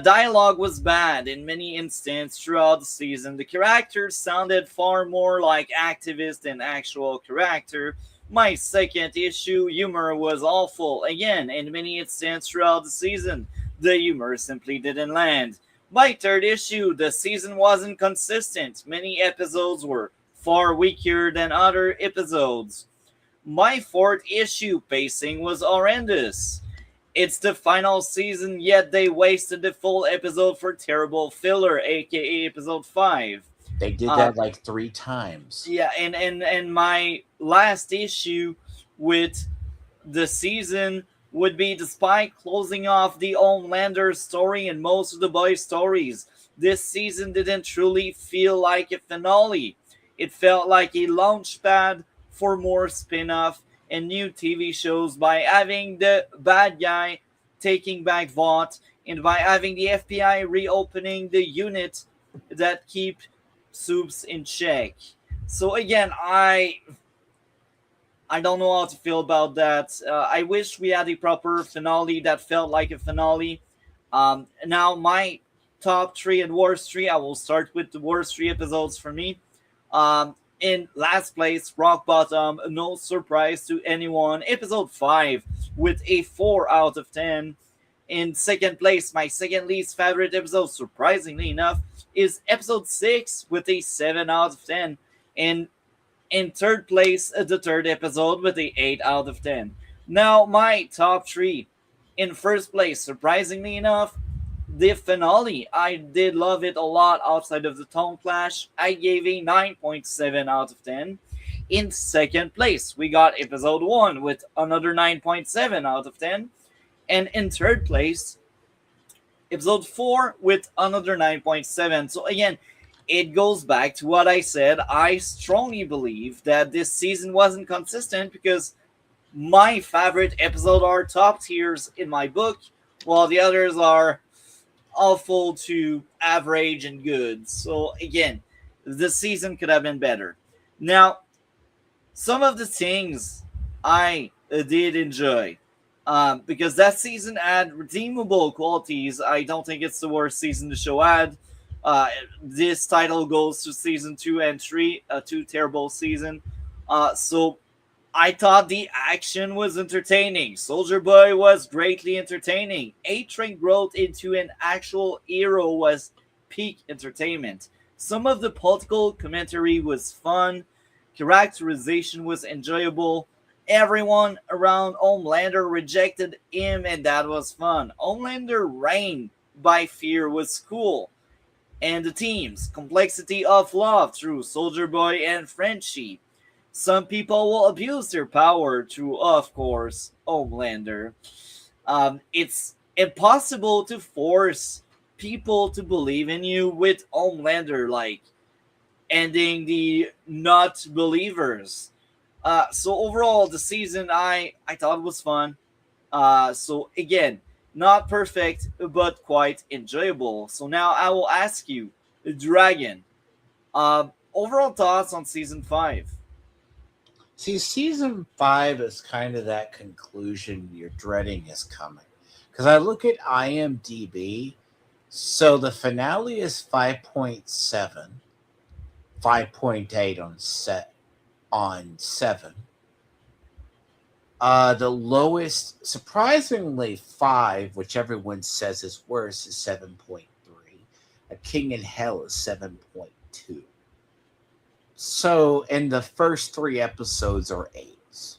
Dialogue was bad in many instances throughout the season. The characters sounded far more like activists than actual character. My second issue, humor was awful again in many instances throughout the season. The humor simply didn't land. My third issue, the season wasn't consistent. Many episodes were far weaker than other episodes. My fourth issue, pacing was horrendous. It's the final season, yet they wasted the full episode for terrible filler, aka episode 5. They did that like 3 times. Yeah, and my last issue with the season would be, despite closing off the Homelander story and most of the boys' stories, this season didn't truly feel like a finale. It felt like a launch pad for more spin-off and new TV shows by having the bad guy taking back Vought and by having the FBI reopening the unit that keep Soups in check. So again, I don't know how to feel about that. I wish we had a proper finale that felt like a finale. Now, my top 3 and worst 3, I will start with the worst 3 episodes for me. In last place, rock bottom, no surprise to anyone, episode 5 with a 4 out of 10. In second place, my second least favorite episode, surprisingly enough, is episode 6 with a 7 out of 10. And in third place, the third episode with a 8 out of 10. Now, my top 3. In first place, surprisingly enough, the finale. I did love it a lot outside of the tone clash. I gave a 9.7 out of 10. In second place, we got episode 1 with another 9.7 out of 10. And in third place, episode 4 with another 9.7. So again, it goes back to what I said. I strongly believe that this season wasn't consistent because my favorite episode are top tiers in my book, while the others are awful to average and good. So again, the season could have been better. Now, some of the things I did enjoy, because that season had redeemable qualities. I don't think it's the worst season the show had. This title goes to season 2 and 3, two terrible season. So I thought the action was entertaining. Soldier Boy was greatly entertaining. A-Train growth into an actual hero was peak entertainment. Some of the political commentary was fun. Characterization was enjoyable. Everyone around Homelander rejected him, and that was fun. Homelander reigned by fear was cool. And the teams, complexity of love through Soldier Boy and Frenchie. Some people will abuse their power through, of course, Homelander. It's impossible to force people to believe in you with Homelander, like ending the not believers. So overall, the season I thought was fun. So again, not perfect, but quite enjoyable. So now I will ask you, Dragon, overall thoughts on season 5. See, season 5 is kind of that conclusion you're dreading is coming. Because I look at IMDb, so the finale is 5.7, 5.8 on 7. The lowest, surprisingly, 5, which everyone says is worse, is 7.3. A King in Hell is 7.2. So, and the first 3 episodes are 8s.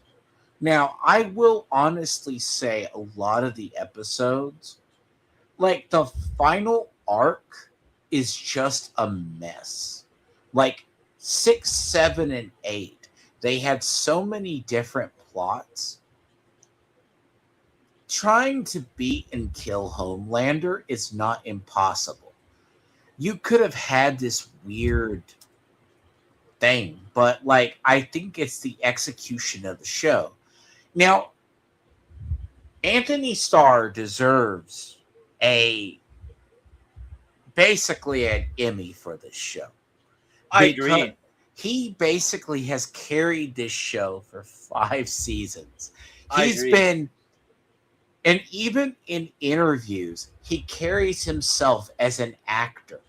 Now, I will honestly say a lot of the episodes, like the final arc, is just a mess. Like 6, 7, and 8, they had so many different plots. Trying to beat and kill Homelander is not impossible. You could have had this weird thing, but like I think it's the execution of the show. Now, Anthony Starr deserves basically an Emmy for this show. I agree. He basically has carried this show for 5 seasons. He's been, and even in interviews, he carries himself as an actor.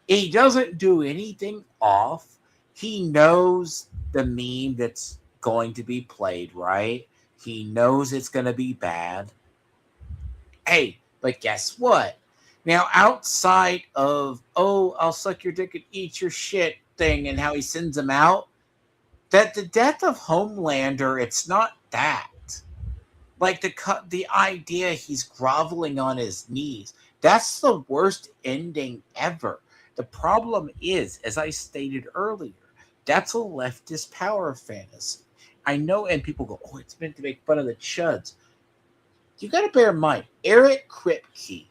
He doesn't do anything off. He knows the meme that's going to be played, right? He knows it's going to be bad. Hey, but guess what? Now, outside of, oh, I'll suck your dick and eat your shit thing and how he sends him out, that the death of Homelander, it's not that. Like the idea he's groveling on his knees, that's the worst ending ever. The problem is, as I stated earlier, that's a leftist power fantasy. I know, and people go, oh, it's meant to make fun of the chuds. You got to bear in mind, Eric Kripke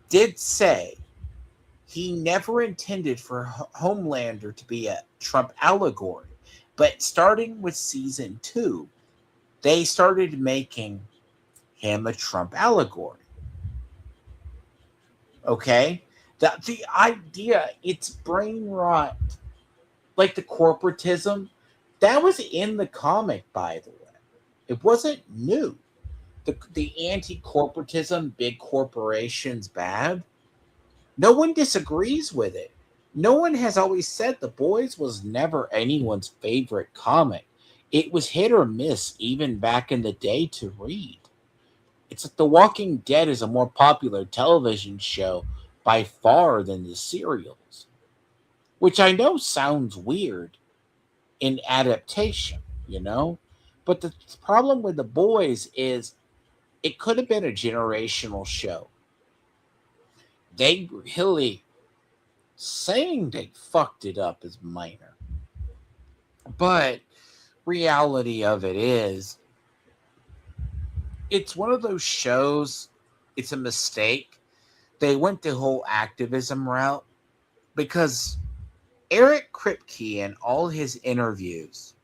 did say he never intended for Homelander to be a Trump allegory. But starting with season 2, they started making him a Trump allegory. Okay? The idea, it's brain rot. Like the corporatism, that was in the comic, by the way. It wasn't new. The anti-corporatism, big corporations bad, no one disagrees with it. No one has always said The Boys was never anyone's favorite comic. It was hit or miss even back in the day to read. It's like The Walking Dead is a more popular television show by far than the serials, which I know sounds weird in adaptation, you know? But the problem with The Boys is it could have been a generational show. They really saying they fucked it up is minor. But reality of it is it's one of those shows, it's a mistake. They went the whole activism route because Eric Kripke in all his interviews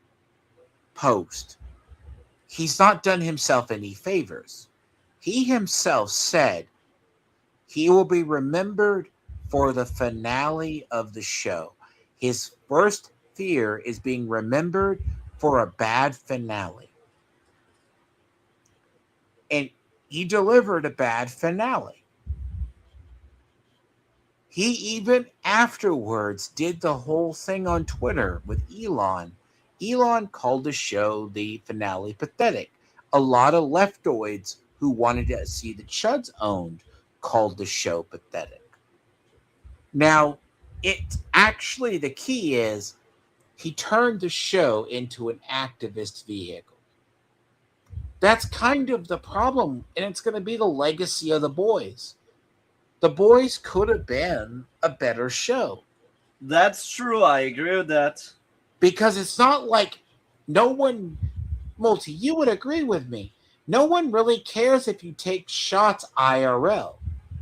post, he's not done himself any favors. He himself said he will be remembered for the finale of the show. His worst fear is being remembered for a bad finale. And he delivered a bad finale. He even afterwards did the whole thing on Twitter with Elon. Elon called the show the finale pathetic. A lot of leftoids who wanted to see the Chuds owned called the show pathetic. Now, it actually, the key is he turned the show into an activist vehicle. That's kind of the problem, and it's going to be the legacy of The Boys. The Boys could have been a better show. That's true. I agree with that. Because it's not like no one, Multi, you would agree with me. No one really cares if you take shots IRL.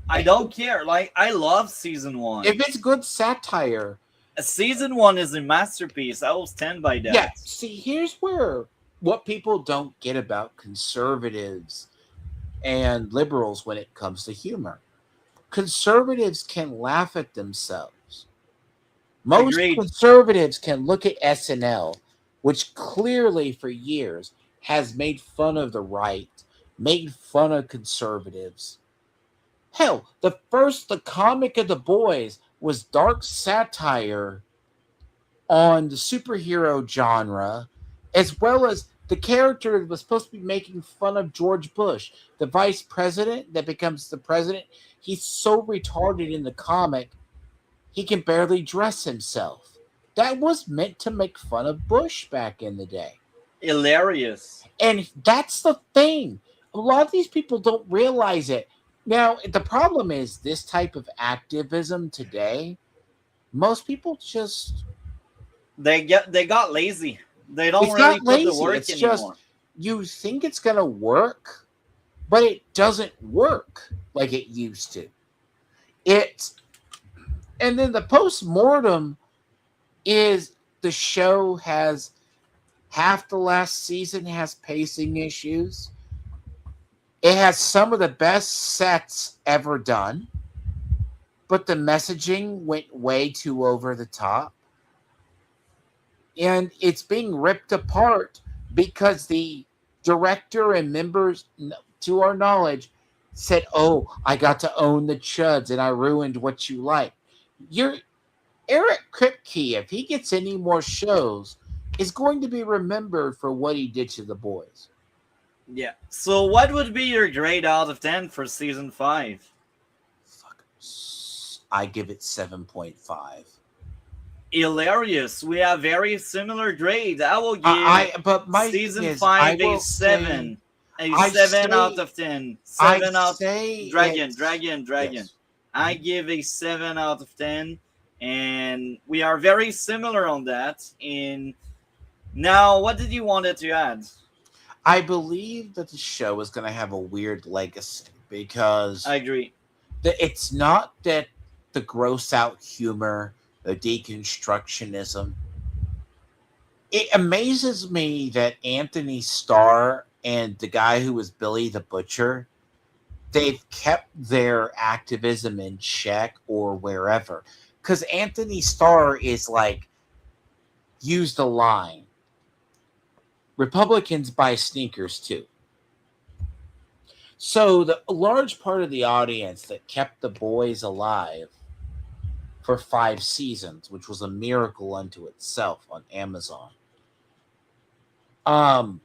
I don't care. Like, I love season 1. If it's good satire. Season 1 is a masterpiece. I will stand by that. Yeah, see, here's where what people don't get about conservatives and liberals when it comes to humor. Conservatives can laugh at themselves. Most Agreed. conservatives can look at SNL, which clearly for years has made fun of the right, made fun of conservatives. Hell, the comic of The Boys was dark satire on the superhero genre, as well as the character that was supposed to be making fun of George Bush, the vice president that becomes the president. He's so retarded in the comic, he can barely dress himself. That was meant to make fun of Bush back in the day. Hilarious. And that's the thing. A lot of these people don't realize it. Now, the problem is this type of activism today, most people just... They got lazy. They don't It's really not put lazy. the work It's anymore. just you think it's going to work, but it doesn't work like it used to. And then the post-mortem is the show has half the last season has pacing issues. It has some of the best sets ever done, but the messaging went way too over the top. And it's being ripped apart because the director and members, to our knowledge, said, "Oh, I got to own the Chuds and I ruined what you like." Eric Kripke, if he gets any more shows, is going to be remembered for what he did to The Boys. Yeah. So what would be your grade out of 10 for season 5? I give it 7.5. Hilarious. We have very similar grades. I will give but my season 5 a 7. A 7 out of 10. 7 out. Dragon. Yes. I give a 7 out of 10. And we are very similar on that. And now, what did you wanted to add? I believe that the show is going to have a weird legacy because I agree. It's not that the gross out humor, the deconstructionism. It amazes me that Anthony Starr and the guy who was Billy the Butcher, they've kept their activism in check or wherever. Because Anthony Starr is like, used a line. Republicans buy sneakers too. So the large part of the audience that kept The Boys alive for 5 seasons, which was a miracle unto itself on Amazon. Um,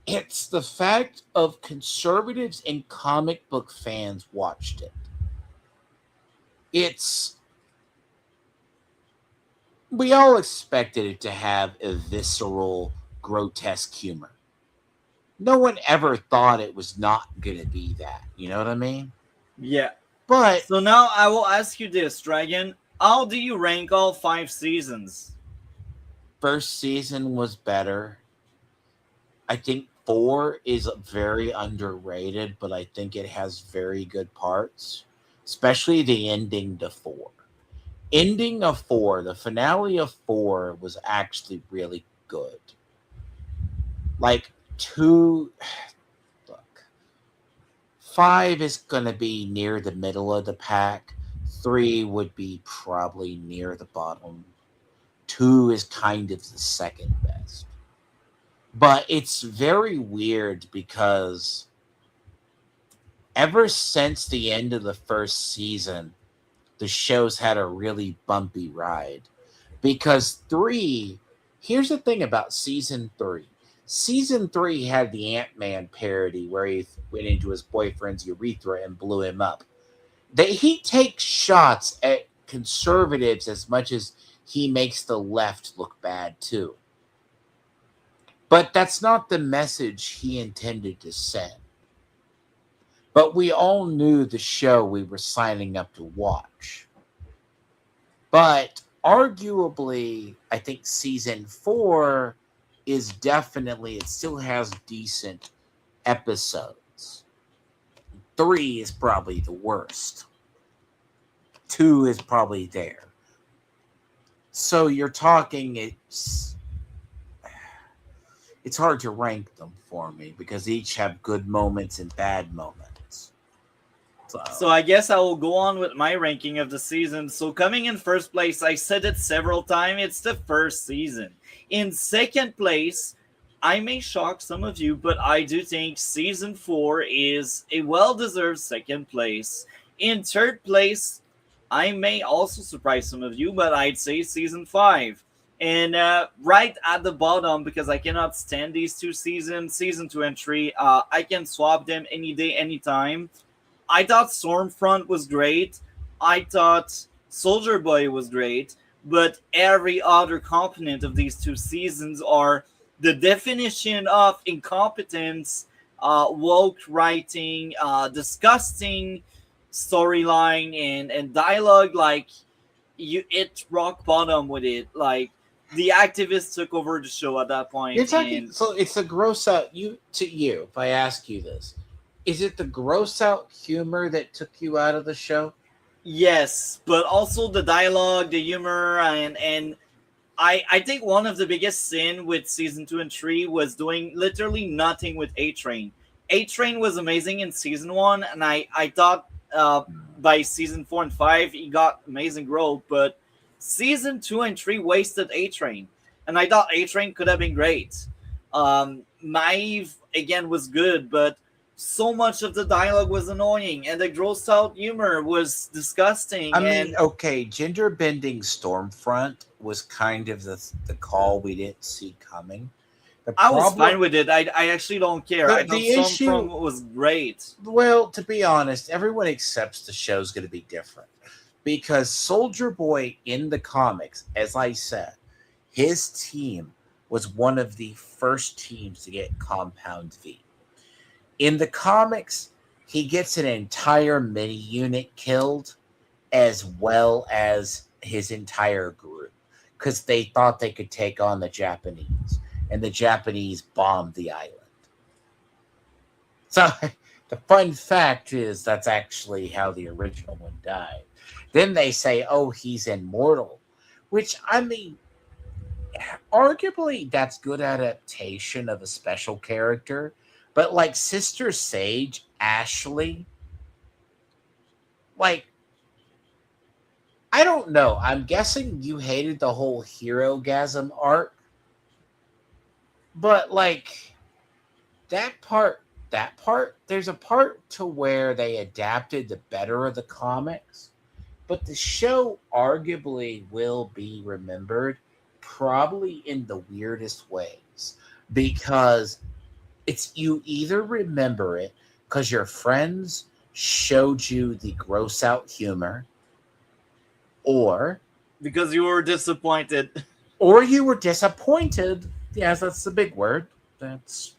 it's the fact of conservatives and comic book fans watched it. It's we all expected it to have a visceral, grotesque humor. No one ever thought it was not going to be that. You know what I mean? Yeah. But So now I will ask you this, Dragon. How do you rank all 5 seasons? first season was better. I think 4 is very underrated, but I think it has very good parts, especially the ending to 4. Ending of 4, the finale of 4 was actually really good. Like 2, look, 5 is going to be near the middle of the pack. 3 would be probably near the bottom. 2 is kind of the second best. But it's very weird because ever since the end of the first season, the show's had a really bumpy ride. Because 3, here's the thing about season 3. Season 3 had the Ant-Man parody where he went into his boyfriend's urethra and blew him up. He takes shots at conservatives as much as he makes the left look bad too. But that's not the message he intended to send. But we all knew the show we were signing up to watch. But arguably, I think season 4 is definitely, it still has decent episodes. 3 is probably the worst. 2 is probably there. So you're talking, it's hard to rank them for me because each have good moments and bad moments. So I guess I will go on with my ranking of the season. So coming in first place, I said it several times, it's the first season. In second place, I may shock some of you, but I do think season 4 is a well-deserved second place. In third place, I may also surprise some of you, but I'd say season 5. And right at the bottom, because I cannot stand these 2 seasons, season 2 and 3, I can swap them any day, anytime. I thought Stormfront was great. I thought Soldier Boy was great. But every other component of these 2 seasons are the definition of incompetence, woke writing, disgusting storyline, and dialogue. Like, you hit rock bottom with it. Like, the activists took over the show at that point. You're talking, so it's a gross out you to you. If I ask you this, is it the gross out humor that took you out of the show? Yes, but also the dialogue, the humor, and I think one of the biggest sin with season 2 and 3 was doing literally nothing with A Train. A Train was amazing in season 1, and I thought by season 4 and 5 he got amazing growth, but season 2 and 3 wasted A Train, and I thought A Train could have been great. Maeve again was good, but so much of the dialogue was annoying, and the gross out humor was disgusting. I mean, okay, gender bending Stormfront was kind of the call we didn't see coming. I was fine with it. I actually don't care. I thought the issue Stormfront was great. Well, to be honest, everyone accepts the show's going to be different because Soldier Boy in the comics, as I said, his team was one of the first teams to get Compound V. In the comics, he gets an entire mini unit killed as well as his entire group because they thought they could take on the Japanese, and the Japanese bombed the island. So the fun fact is that's actually how the original one died. Then they say, oh, he's immortal, which, I mean, arguably that's good adaptation of a special character. But like Sister Sage, Ashley, like, I don't know. I'm guessing you hated the whole Hero-gasm arc. But like that part, there's a part to where they adapted the better of the comics. but the show arguably will be remembered probably in the weirdest ways because it's you either remember it because your friends showed you the gross out humor or Because you were disappointed. you were disappointed. Yes, that's the big word. That's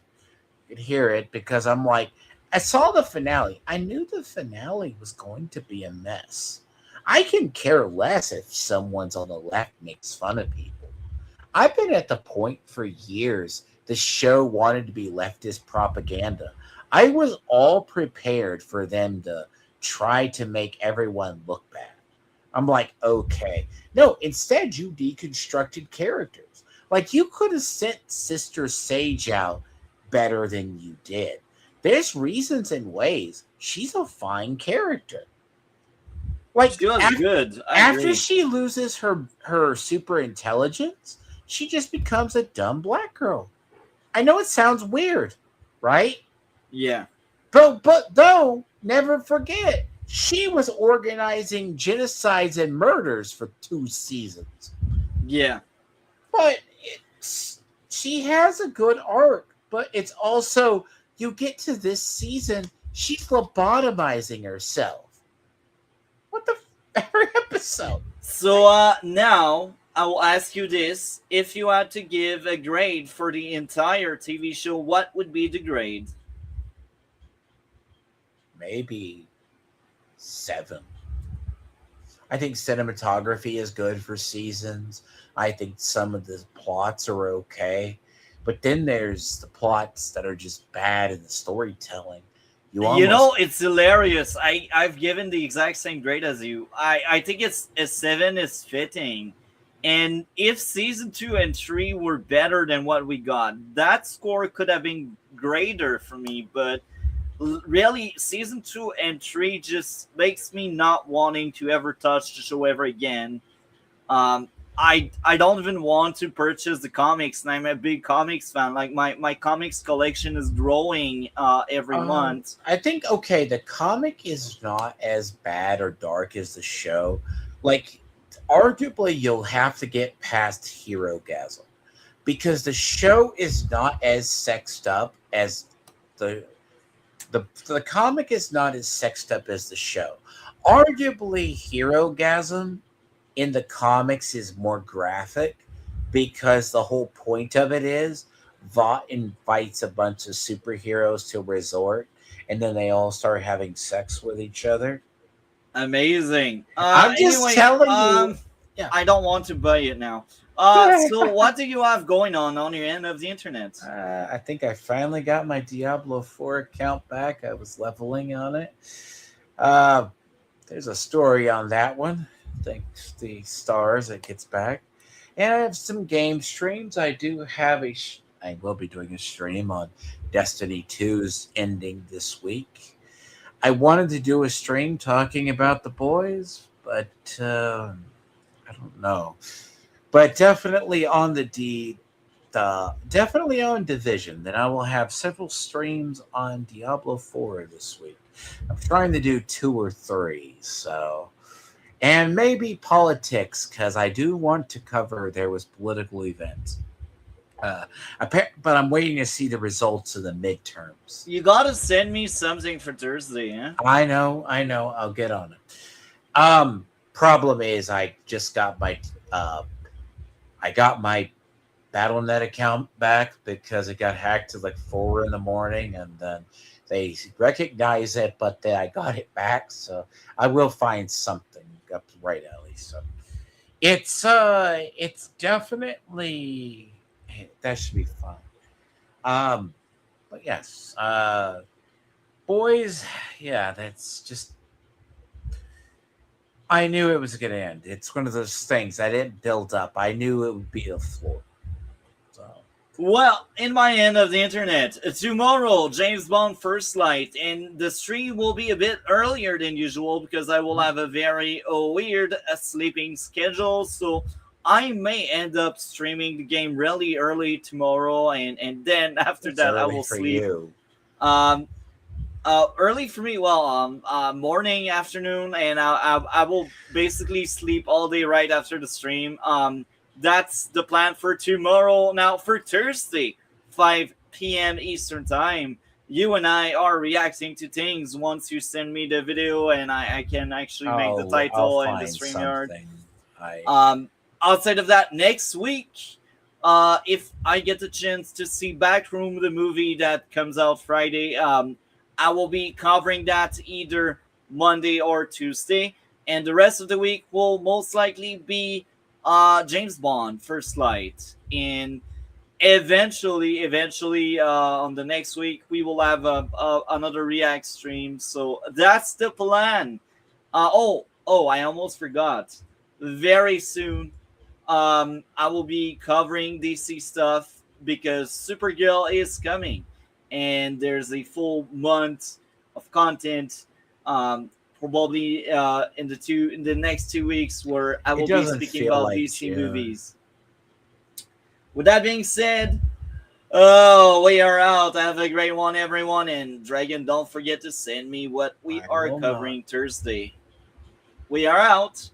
you could hear it because I'm like, I saw the finale. I knew the finale was going to be a mess. I can care less if someone's on the left makes fun of people. I've been at the point for years the show wanted to be leftist propaganda. I was all prepared for them to try to make everyone look bad. I'm like, okay. No, instead you deconstructed characters. Like you could have sent Sister Sage out better than you did. There's reasons and ways. She's a fine character. Like She was good. I after agree. she loses her super intelligence, she just becomes a dumb black girl. I know it sounds weird, right? Yeah. But though, never forget, she was organizing genocides and murders for 2 seasons. Yeah. But she has a good arc, but it's also you get to this season, she's lobotomizing herself. What the every episode? So now I will ask you this: if you had to give a grade for the entire TV show, what would be the grade? Maybe 7. I think cinematography is good for seasons. I think some of the plots are okay. But then there's the plots that are just bad in the storytelling. You You almost know, it's hilarious. I've given the exact same grade as you. I think it's a 7 is fitting. And if season 2 and 3 were better than what we got, that score could have been greater for me. But really, season 2 and 3 just makes me not wanting to ever touch the show ever again. Um, I don't even want to purchase the comics, and I'm a big comics fan. Like my comics collection is growing every month. I think okay, the comic is not as bad or dark as the show. Like arguably you'll have to get past Hero Gasm because the show is not as sexed up as the the comic is not as sexed up as the show. Arguably Hero Gasm in the comics is more graphic because the whole point of it is Vought invites a bunch of superheroes to a resort and then they all start having sex with each other. Amazing. I'm just Anyway, telling you. Yeah. I don't want to buy it now. So what do you have going on your end of the internet? I think I finally got my Diablo 4 account back. I was leveling on it. There's a story on that one. Thanks the stars it gets back. And I have some game streams. I do have I will be doing a stream on Destiny 2's ending this week. I wanted to do a stream talking about the boys, but I don't know. But definitely on definitely on Division. Then I will have several streams on Diablo 4 this week. I'm trying to do 2 or 3, so and maybe politics because I do want to cover there was political events. But I'm waiting to see the results of the midterms. You gotta send me something for Thursday, eh? I know. I'll get on it. Problem is, I just got my BattleNet account back because it got hacked at like 4 in the morning, and then they recognize it, but then I got it back, so I will find something up right, Ellie. So it's definitely that should be fun. But yes, boys, yeah, that's just. I knew it was going to end. It's one of those things I didn't build up. I knew it would be a floor. So. Well, in my end of the internet, tomorrow, James Bond First Light, and the stream will be a bit earlier than usual because I will have a very weird sleeping schedule. So I may end up streaming the game really early tomorrow, and then after It's that I early will for sleep. you. Um, Early for me. Well, morning, afternoon, and I will basically sleep all day right after the stream. That's the plan for tomorrow. Now for Thursday, 5 p.m. Eastern time. You and I are reacting to things once you send me the video, and I can actually make the I'll title and the find StreamYard. something. I Outside of that, next week, if I get the chance to see Backroom, the movie that comes out Friday, I will be covering that either Monday or Tuesday, and the rest of the week will most likely be James Bond First Light. And eventually, on the next week, we will have another React stream. So that's the plan. I almost forgot. Very soon, I will be covering DC stuff because Supergirl is coming, and there's a full month of content. Probably in the next 2 weeks, where I it will be doesn't speaking feel about like DC June. movies. With that being said, oh, we are out. Have a great one, everyone. And Dragon, don't forget to send me what we I are will not. covering Thursday. We are out.